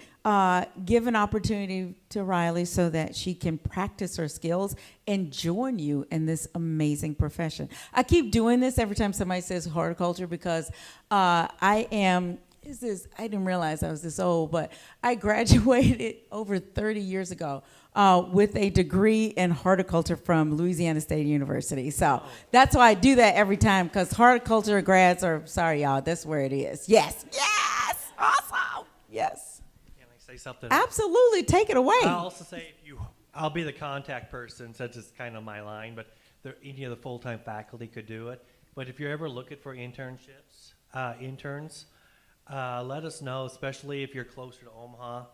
give an opportunity to Riley so that she can practice her skills and join you in this amazing profession. I keep doing this every time somebody says horticulture because I didn't realize I was this old, but I graduated over 30 years ago with a degree in horticulture from Louisiana State University. So that's why I do that every time, because horticulture grads are, sorry y'all, that's where it is. Yes, yes, awesome, yes. Say something? Absolutely, take it away. I'll also say I'll be the contact person since it's kind of my line, but any of the full-time faculty could do it. But if you're ever looking for interns, let us know, especially if you're closer to Omaha.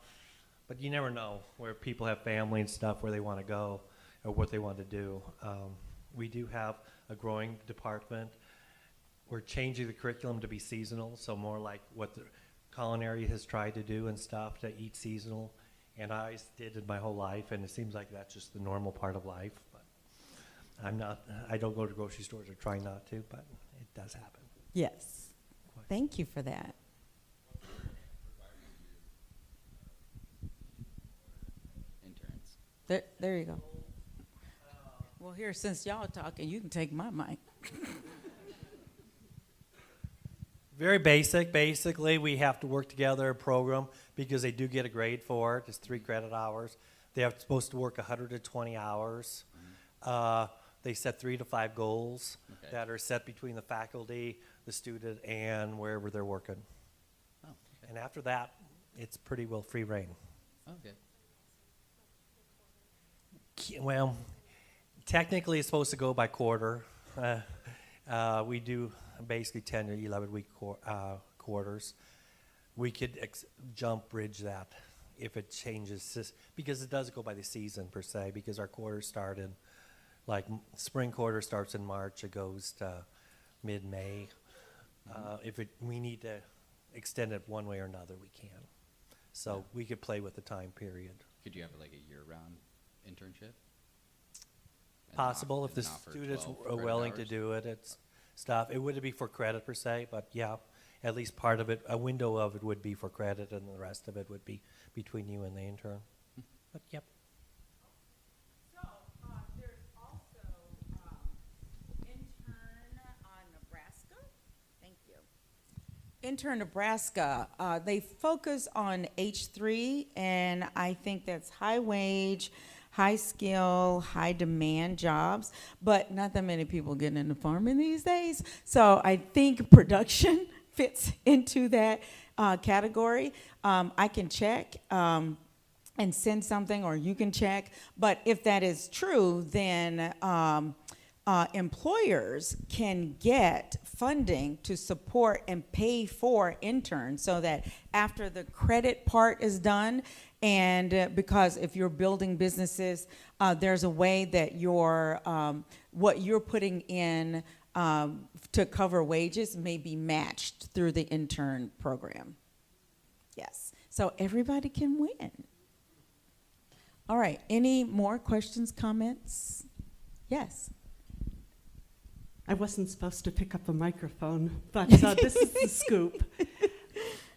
But you never know where people have family and stuff, where they want to go or what they want to do. We do have a growing department. We're changing the curriculum to be seasonal, so more like what the culinary has tried to do and stuff, to eat seasonal, and I did it my whole life, and it seems like that's just the normal part of life. But I don't go to grocery stores or try not to, but it does happen. Yes. Thank you for that. Interns. There you go. Well, here, since y'all are talking, you can take my mic. Very basic. Basically, we have to work together a program because they do get a grade for it. It's 3 credit hours. They are supposed to work 120 hours. They set 3 to 5 goals that are set between the faculty, the student, and wherever they're working. Oh, okay. And after that, it's pretty well free reign. Okay. Well, technically, it's supposed to go by quarter. We do basically 10 or 11 week quarters. We could bridge that if it changes, because it does go by the season per se, because our quarters start in, like spring quarter starts in March, it goes to mid-May. If we need to extend it one way or another, we can. So we could play with the time period. Could you have like a year-round internship? Possible if the students are willing to do it. It's stuff. It wouldn't be for credit per se, but yeah, at least part of it, a window of it would be for credit, and the rest of it would be between you and the intern. But yep. So there's also Intern Nebraska. Thank you. Intern Nebraska. They focus on H3, and I think that's high wage, high skill, high demand jobs, but not that many people getting into farming these days. So I think production fits into that category. I can check and send something, or you can check. But if that is true, then employers can get funding to support and pay for interns, so that after the credit part is done, and because if you're building businesses, there's a way that your what you're putting in to cover wages may be matched through the intern program. Yes, so everybody can win. All right, any more questions, comments? Yes. I wasn't supposed to pick up a microphone, but this is the scoop.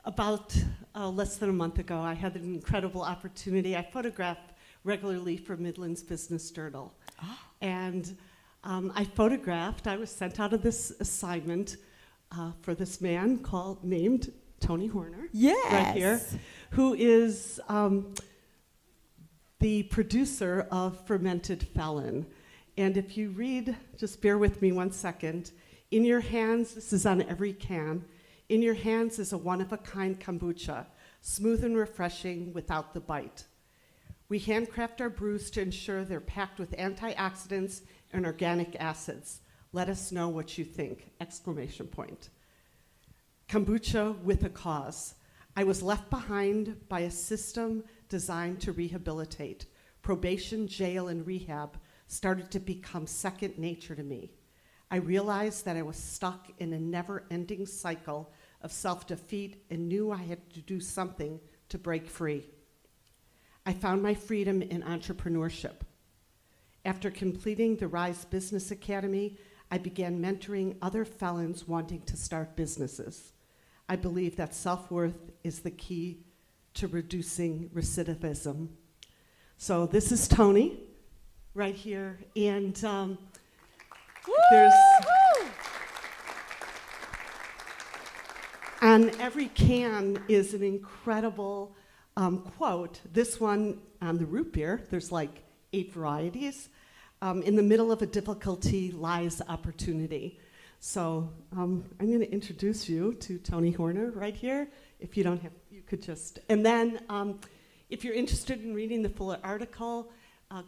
About less than a month ago, I had an incredible opportunity. I photograph regularly for Midland's Business Journal. Oh. And I was sent out of this assignment for this man named Tony Horner. Yes. Right here, who is the producer of Fermented Felon. And if you read, just bear with me 1 second, in your hands, this is on every can, In your hands is a one-of-a-kind kombucha, smooth and refreshing without the bite. We handcraft our brews to ensure they're packed with antioxidants and organic acids. Let us know what you think, exclamation point. Kombucha with a cause. I was left behind by a system designed to rehabilitate. Probation, jail, and rehab started to become second nature to me. I realized that I was stuck in a never-ending cycle of self-defeat and knew I had to do something to break free. I found my freedom in entrepreneurship. After completing the Rise Business Academy, I began mentoring other felons wanting to start businesses. I believe that self-worth is the key to reducing recidivism. So this is Tony right here, and there's on every can is an incredible quote. This one on the root beer, there's like 8 varieties. In the middle of a difficulty lies opportunity. So I'm going to introduce you to Tony Horner right here. If you don't have, you could just, and then if you're interested in reading the full article,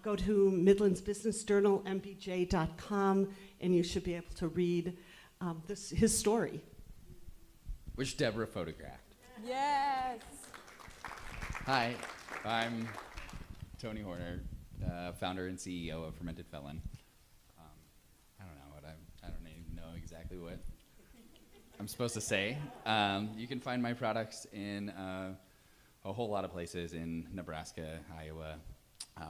go to Midlands Business Journal, mbj.com, and you should be able to read his story. Which Deborah photographed. Yes. Hi, I'm Tony Horner, founder and CEO of Fermented Felon. I don't even know exactly what I'm supposed to say. You can find my products in a whole lot of places in Nebraska, Iowa.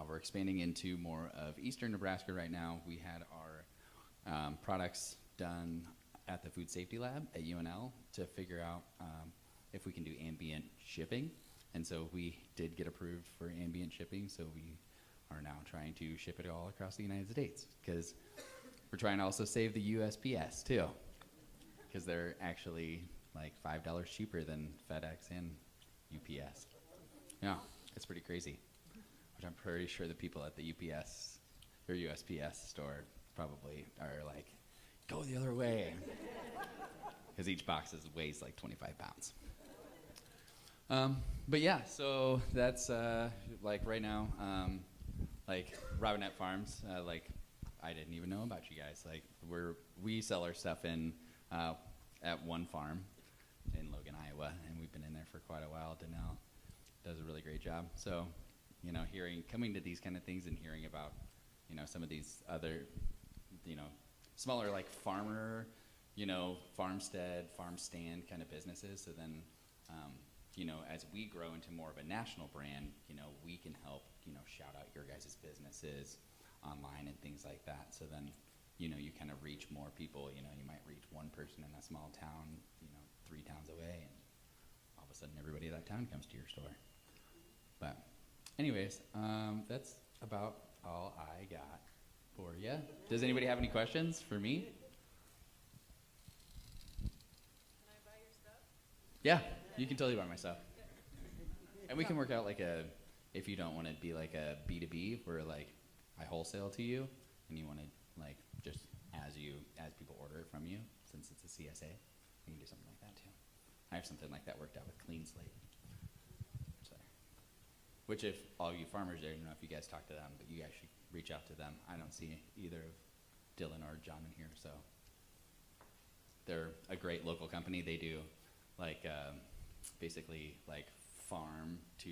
We're expanding into more of eastern Nebraska right now. We had our products done at the Food Safety Lab at UNL to figure out if we can do ambient shipping. And so we did get approved for ambient shipping, so we are now trying to ship it all across the United States, because we're trying to also save the USPS too, because they're actually like $5 cheaper than FedEx and UPS. Yeah, it's pretty crazy, which I'm pretty sure the people at the UPS or USPS store probably are like, go the other way, because each box weighs like 25 pounds. But yeah, so that's like right now, like Robinette Farms, like I didn't even know about you guys. Like we sell our stuff in at one farm in Logan, Iowa, and we've been in there for quite a while. Danelle does a really great job. So, you know, coming to these kind of things and hearing about, you know, some of these other, you know, smaller like farmer, you know, farmstead, farm stand kind of businesses. So then, you know, as we grow into more of a national brand, you know, we can help, you know, shout out your guys' businesses online and things like that. So then, you know, you kind of reach more people. You know, you might reach one person in a small town, you know, 3 towns away, and all of a sudden everybody in that town comes to your store. But anyways, that's about all I got for you. Does anybody have any questions for me? Can I buy your stuff? Yeah, you can totally buy my stuff. And we can work out like if you don't want to be like a B2B, where like I wholesale to you, and you want to like just as people order it from you, since it's a CSA, we can do something like that too. I have something like that worked out with Clean Slate. So, which if all you farmers there, I don't know if you guys talk to them, but you guys should reach out to them. I don't see either of Dylan or John in here, so they're a great local company. They do like basically like farm to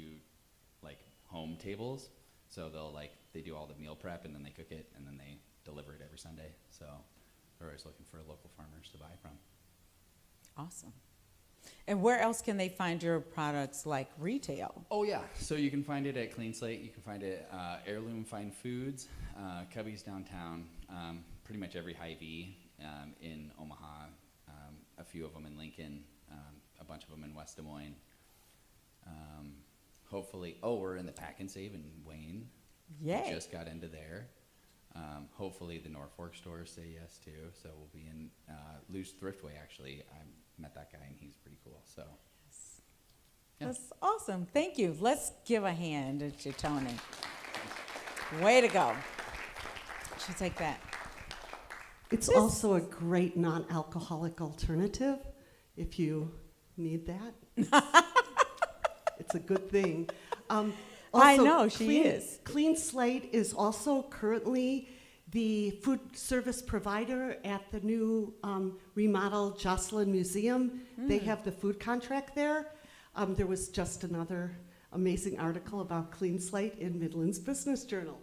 like home tables. So they do all the meal prep, and then they cook it, and then they deliver it every Sunday. So they're always looking for local farmers to buy from. Awesome. And where else can they find your products, like retail? Oh yeah, so you can find it at Clean Slate. You can find it Heirloom Fine Foods, Cubby's downtown, pretty much every Hy-Vee in Omaha, a few of them in Lincoln, a bunch of them in West Des Moines. Hopefully, we're in the Pack and Save in Wayne. Yay. We just got into there. Hopefully the Norfolk stores say yes too. So we'll be in Loose Thriftway, actually. I met that guy and he's pretty cool. So Yes. Yeah. That's awesome. Thank you. Let's give a hand to Tony. Way to go. She'll take that. It's also a great non-alcoholic alternative if you need that. It's a good thing. I Also, know, she is. Clean Slate is also currently the food service provider at the new remodeled Jocelyn Museum. They have the food contract there. There was just another amazing article about Clean Slate in Midland's Business Journal.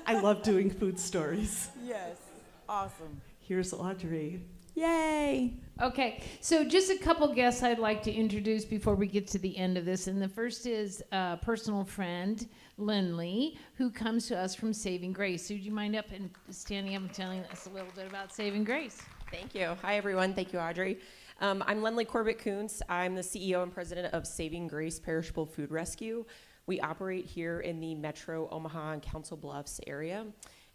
I love doing food stories. Yes, awesome. Here's Audrey. Yay. Okay, so just a couple guests I'd like to introduce before we get to the end of this. And the first is a personal friend, Lindley, who comes to us from Saving Grace. So would you mind up and standing up and telling us a little bit about Saving Grace? Thank you. Hi, everyone. Thank you, Audrey. I'm Lindley Corbett-Kuntz. I'm the CEO and president of Saving Grace Perishable Food Rescue. We operate here in the Metro Omaha and Council Bluffs area.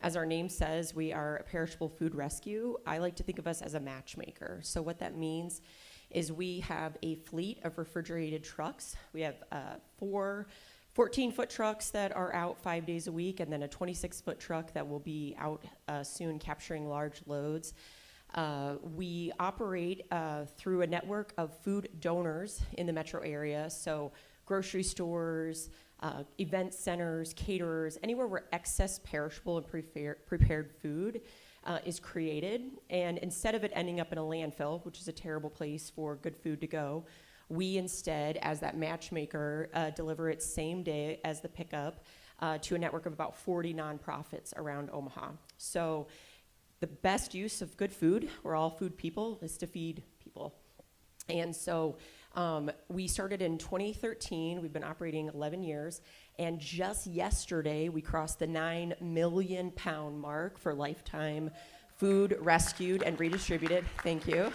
As our name says, we are a perishable food rescue. I like to think of us as a matchmaker. So what that means is we have a fleet of refrigerated trucks. We have 4 14-foot trucks that are out 5 days a week, and then a 26-foot truck that will be out soon capturing large loads. We operate through a network of food donors in the metro area, so grocery stores, event centers, caterers, anywhere where excess perishable and prepared food is created. And instead of it ending up in a landfill, which is a terrible place for good food to go, we instead, as that matchmaker, deliver it same day as the pickup to a network of about 40 nonprofits around Omaha. So the best use of good food, we're all food people, is to feed people. And so we started in 2013. We've been operating 11 years. And just yesterday, we crossed the 9 million pound mark for lifetime food rescued and redistributed. Thank you.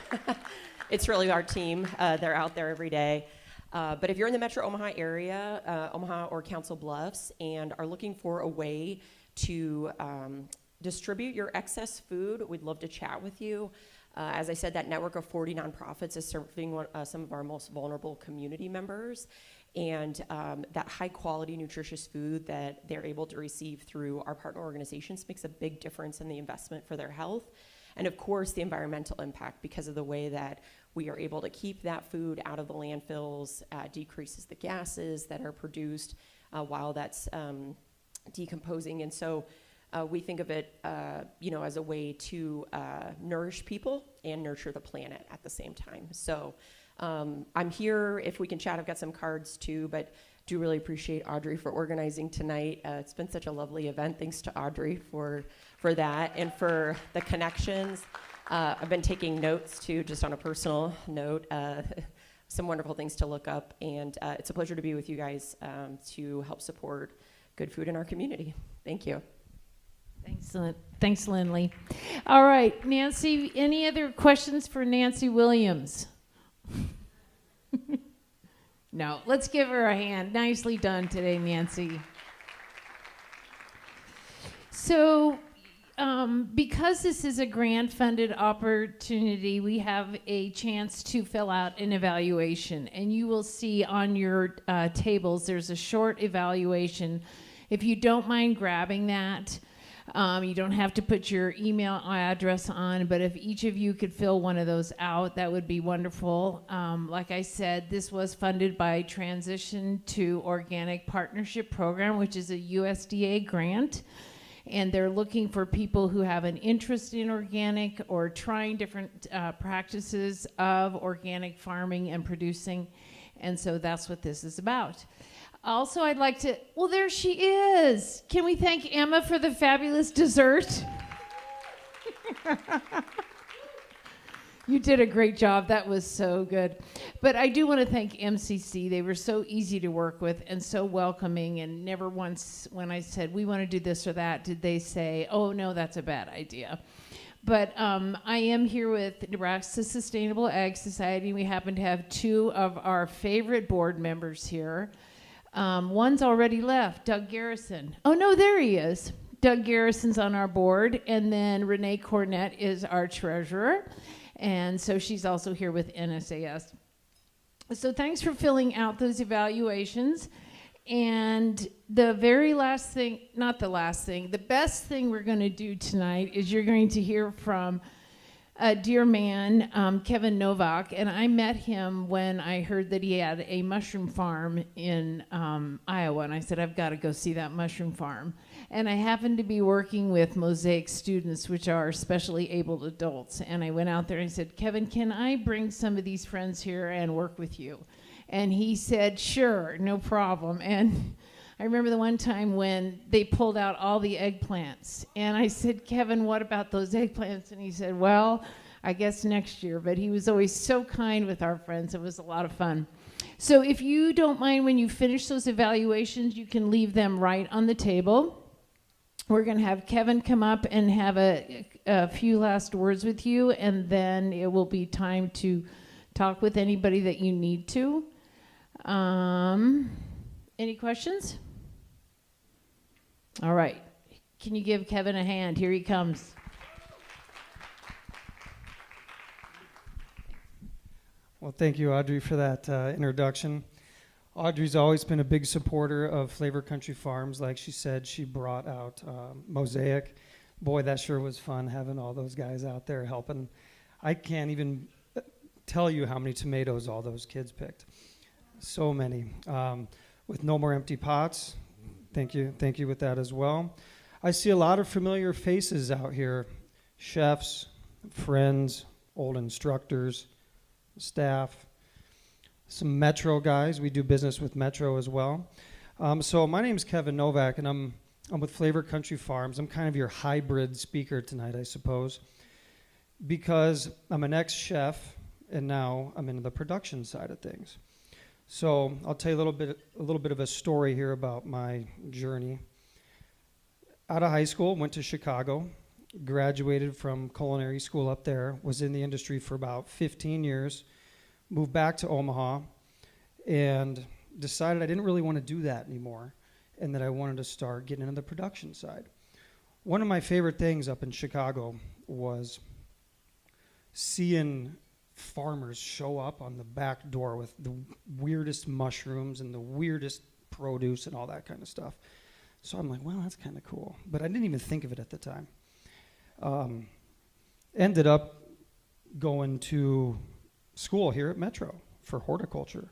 It's really our team. They're out there every day. But if you're in the Metro Omaha area, Omaha or Council Bluffs, and are looking for a way to distribute your excess food, we'd love to chat with you. As I said, that network of 40 nonprofits is serving some of our most vulnerable community members, and that high quality, nutritious food that they're able to receive through our partner organizations makes a big difference in the investment for their health. And of course, the environmental impact, because of the way that we are able to keep that food out of the landfills, decreases the gases that are produced while that's decomposing. And so we think of it, as a way to nourish people and nurture the planet at the same time. So I'm here if we can chat. I've got some cards too, but do really appreciate Audrey for organizing tonight. It's been such a lovely event. Thanks to Audrey for that and for the connections. I've been taking notes too, just on a personal note. Some wonderful things to look up, and it's a pleasure to be with you guys to help support good food in our community. Thank you. Thanks, Lindley. All right, Nancy, any other questions for Nancy Williams? No, let's give her a hand. Nicely done today, Nancy. So, because this is a grant-funded opportunity, we have a chance to fill out an evaluation. And you will see on your tables, there's a short evaluation. If you don't mind grabbing that, you don't have to put your email address on, but if each of you could fill one of those out, that would be wonderful. Like I said, this was funded by Transition to Organic Partnership Program, which is a USDA grant. And they're looking for people who have an interest in organic or trying different practices of organic farming and producing. And so that's what this is about. Also, I'd like to, well, there she is. Can we thank Emma for the fabulous dessert? You did a great job. That was so good. But I do want to thank MCC. They were so easy to work with and so welcoming, and never once when I said, we want to do this or that, did they say, oh, no, that's a bad idea. But I am here with Nebraska Sustainable Ag Society. We happen to have 2 of our favorite board members here. One's already left, Doug Garrison. Oh, no, there he is. Doug Garrison's on our board, and then Renee Cornett is our treasurer, and so she's also here with NSAS. So thanks for filling out those evaluations. And the very last thing, not the last thing, the best thing we're going to do tonight is you're going to hear from a dear man, Kevin Novak, and I met him when I heard that he had a mushroom farm in Iowa, and I said, I've got to go see that mushroom farm. And I happened to be working with Mosaic students, which are specially abled adults, and I went out there and I said, Kevin, can I bring some of these friends here and work with you? And he said, sure, no problem. And I remember the one time when they pulled out all the eggplants. And I said, Kevin, what about those eggplants? And he said, well, I guess next year. But he was always so kind with our friends. It was a lot of fun. So if you don't mind, when you finish those evaluations, you can leave them right on the table. We're going to have Kevin come up and have a few last words with you. And then it will be time to talk with anybody that you need to. Any questions? All right. Can you give Kevin a hand? Here he comes. Well, thank you, Audrey, for that introduction. Audrey's always been a big supporter of Flavor Country Farms. Like she said, she brought out Mosaic. Boy, that sure was fun having all those guys out there helping. I can't even tell you how many tomatoes all those kids picked. So many. With No More Empty Pots. Thank you with that as well. I see a lot of familiar faces out here, chefs, friends, old instructors, staff, some Metro guys. We do business with Metro as well. So my name is Kevin Novak, and I'm with Flavor Country Farms. I'm kind of your hybrid speaker tonight, I suppose, because I'm an ex-chef, and now I'm into the production side of things. So I'll tell you a little bit of a story here about my journey. Out of high school, went to Chicago, graduated from culinary school up there, was in the industry for about 15 years, moved back to Omaha, and decided I didn't really want to do that anymore, and that I wanted to start getting into the production side. One of my favorite things up in Chicago was seeing farmers show up on the back door with the weirdest mushrooms and the weirdest produce and all that kind of stuff. So I'm like, well, that's kind of cool. But I didn't even think of it at the time. Ended up going to school here at Metro for horticulture.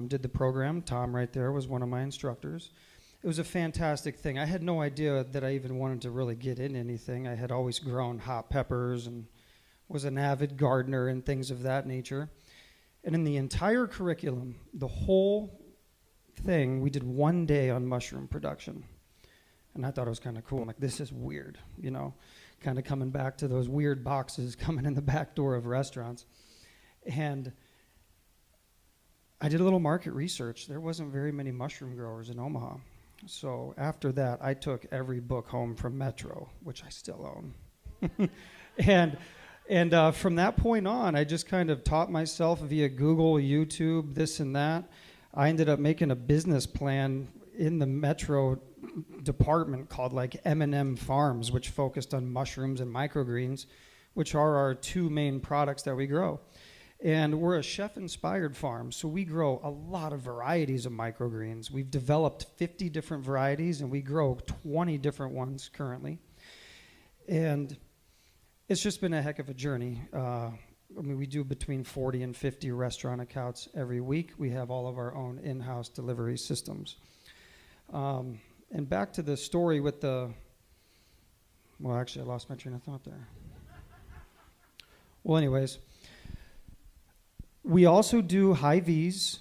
Did the program. Tom right there was one of my instructors. It was a fantastic thing. I had no idea that I even wanted to really get into anything. I had always grown hot peppers and was an avid gardener and things of that nature. And in the entire curriculum, the whole thing, we did one day on mushroom production. And I thought it was kind of cool. I'm like, this is weird, you know, kind of coming back to those weird boxes coming in the back door of restaurants. And I did a little market research. There wasn't very many mushroom growers in Omaha. So after that, I took every book home from Metro, which I still own. And from that point on, I just kind of taught myself via Google, YouTube, this and that. I ended up making a business plan in the Metro department called like M&M Farms, which focused on mushrooms and microgreens, which are our two main products that we grow. And we're a chef-inspired farm, so we grow a lot of varieties of microgreens. We've developed 50 different varieties, and we grow 20 different ones currently. And it's just been a heck of a journey. I mean, we do between 40 and 50 restaurant accounts every week. We have all of our own in-house delivery systems. And back to the story with the, well, actually, I lost my train of thought there. Well, anyways, we also do high Vs,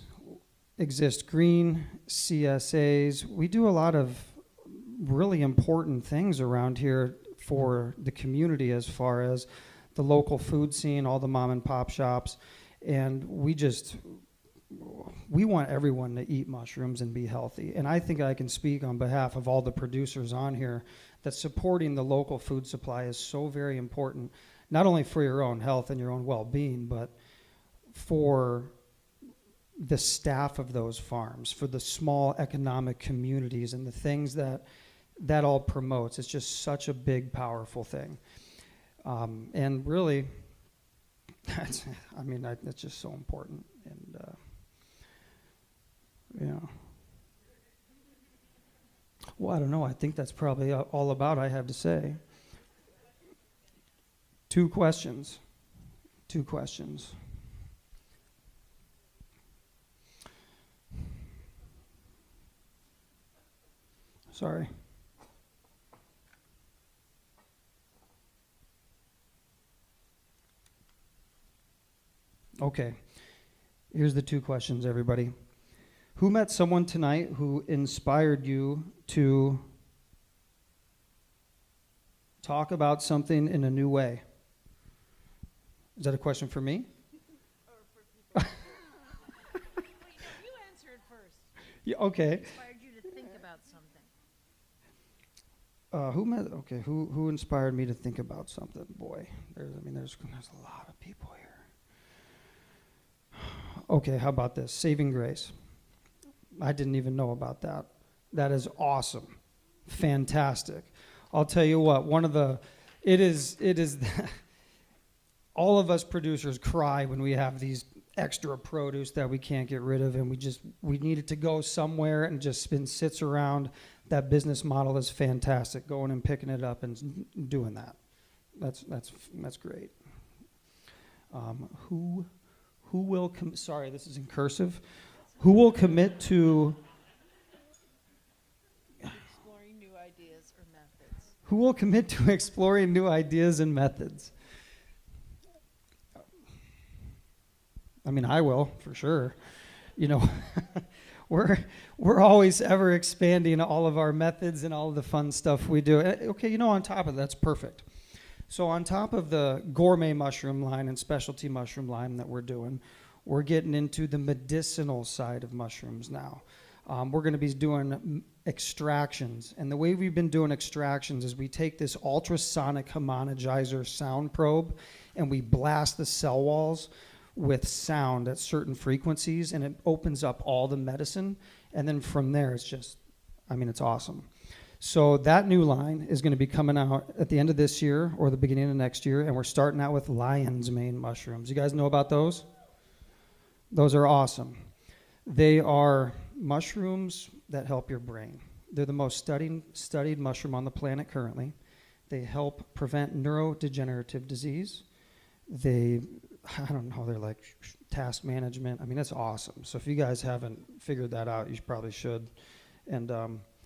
exist green, CSAs. We do a lot of really important things around here for the community as far as the local food scene, all the mom and pop shops, and we want everyone to eat mushrooms and be healthy. And I think I can speak on behalf of all the producers on here that supporting the local food supply is so very important, not only for your own health and your own well-being, but for the staff of those farms, for the small economic communities and the things that all promotes. It's just such a big, powerful thing. And really, that's just so important. And, well, I don't know. I think that's probably all about I have to say. 2 questions. 2 questions. Sorry. Okay. Here's the 2 questions, everybody. Who met someone tonight who inspired you to talk about something in a new way? Is that a question for me? You answer it first. Yeah, okay. Inspired you to think about something. Who inspired me to think about something? Boy, there's a lot of people here. Okay, how about this? Saving Grace. I didn't even know about that. That is awesome. Fantastic. I'll tell you what, it is all of us producers cry when we have these extra produce that we can't get rid of, and we need it to go somewhere and just sits around. That business model is fantastic, going and picking it up and doing that. That's great. Who will sorry, this is in cursive. Who will commit to Exploring new ideas or methods. Who will commit to exploring new ideas and methods? I mean, I will, for sure. You know, we're always ever expanding all of our methods and all of the fun stuff we do. Okay, you know, on top of that's perfect. So on top of the gourmet mushroom line and specialty mushroom line that we're doing, we're getting into the medicinal side of mushrooms now. We're going to be doing extractions. And the way we've been doing extractions is we take this ultrasonic homologizer sound probe and we blast the cell walls with sound at certain frequencies, and it opens up all the medicine. And then from there, it's awesome. So that new line is going to be coming out at the end of this year or the beginning of next year, and we're starting out with lion's mane mushrooms. You guys know about those? Those are awesome. They are mushrooms that help your brain. They're the most studied mushroom on the planet currently. They help prevent neurodegenerative disease. They're like task management. I mean, that's awesome. So if you guys haven't figured that out, you probably should. And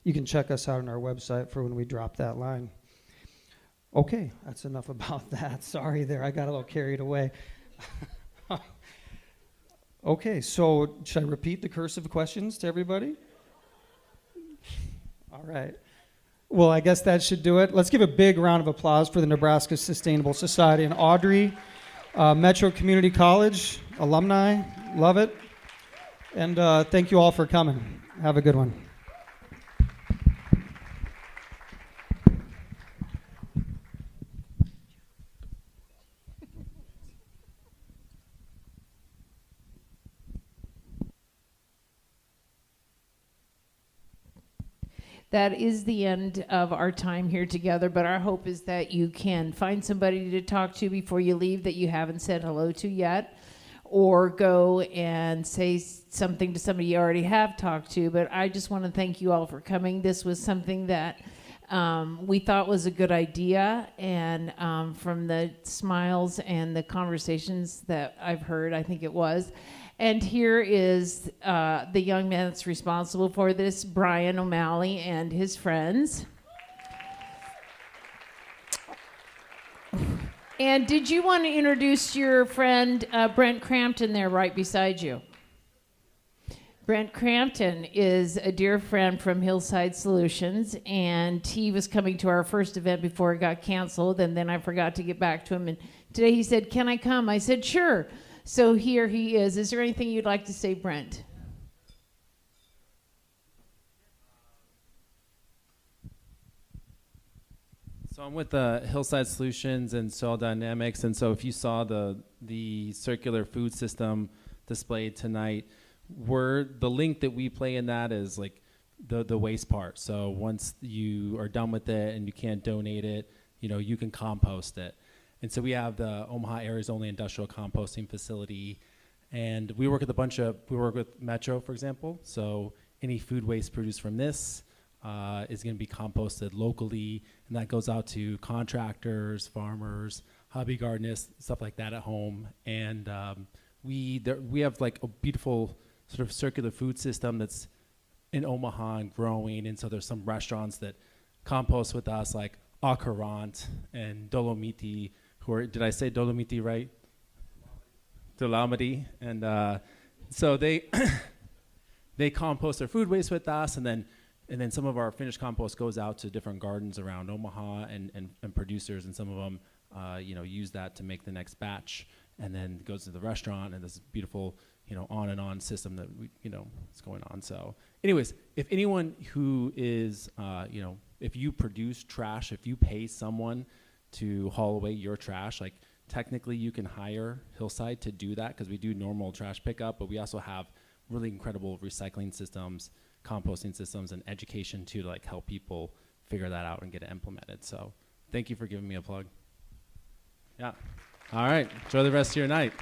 you can check us out on our website for when we drop that line. Okay, that's enough about that. Sorry there, I got a little carried away. Okay, so should I repeat the cursive questions to everybody? All right. Well, I guess that should do it. Let's give a big round of applause for the Nebraska Sustainable Society and Audrey, Metro Community College alumni. Love it. And thank you all for coming. Have a good one. That is the end of our time here together, but our hope is that you can find somebody to talk to before you leave that you haven't said hello to yet, or go and say something to somebody you already have talked to. But I just want to thank you all for coming. This was something that we thought was a good idea, and from the smiles and the conversations that I've heard, I think it was. And here is the young man that's responsible for this, Brian O'Malley and his friends. And did you want to introduce your friend Brent Crampton there right beside you? Brent Crampton is a dear friend from Hillside Solutions, and he was coming to our first event before it got canceled, and then I forgot to get back to him. And today he said, "Can I come?" I said, "Sure." So here he is. Is there anything you'd like to say, Brent? So I'm with Hillside Solutions and Soil Dynamics, and so if you saw the circular food system displayed tonight, the link that we play in that is like the waste part. So once you are done with it and you can't donate it, you can compost it. And so we have the Omaha area's only industrial composting facility, and we work with Metro, for example. So any food waste produced from this is going to be composted locally, and that goes out to contractors, farmers, hobby gardenist, stuff like that at home. And we have like a beautiful sort of circular food system that's in Omaha and growing. And so there's some restaurants that compost with us, like Acarant and Dolomiti, who are, did I say Dolomiti right? Dolomiti. And so they they compost their food waste with us, and then some of our finished compost goes out to different gardens around Omaha and producers, and some of them use that to make the next batch, and then goes to the restaurant, and this beautiful on and on system that is going on. So anyways, if anyone who is if you produce trash, if you pay someone to haul away your trash, like technically you can hire Hillside to do that, because we do normal trash pickup, but we also have really incredible recycling systems, composting systems, and education to like help people figure that out and get it implemented. So thank you for giving me a plug. Yeah. All right. Enjoy the rest of your night.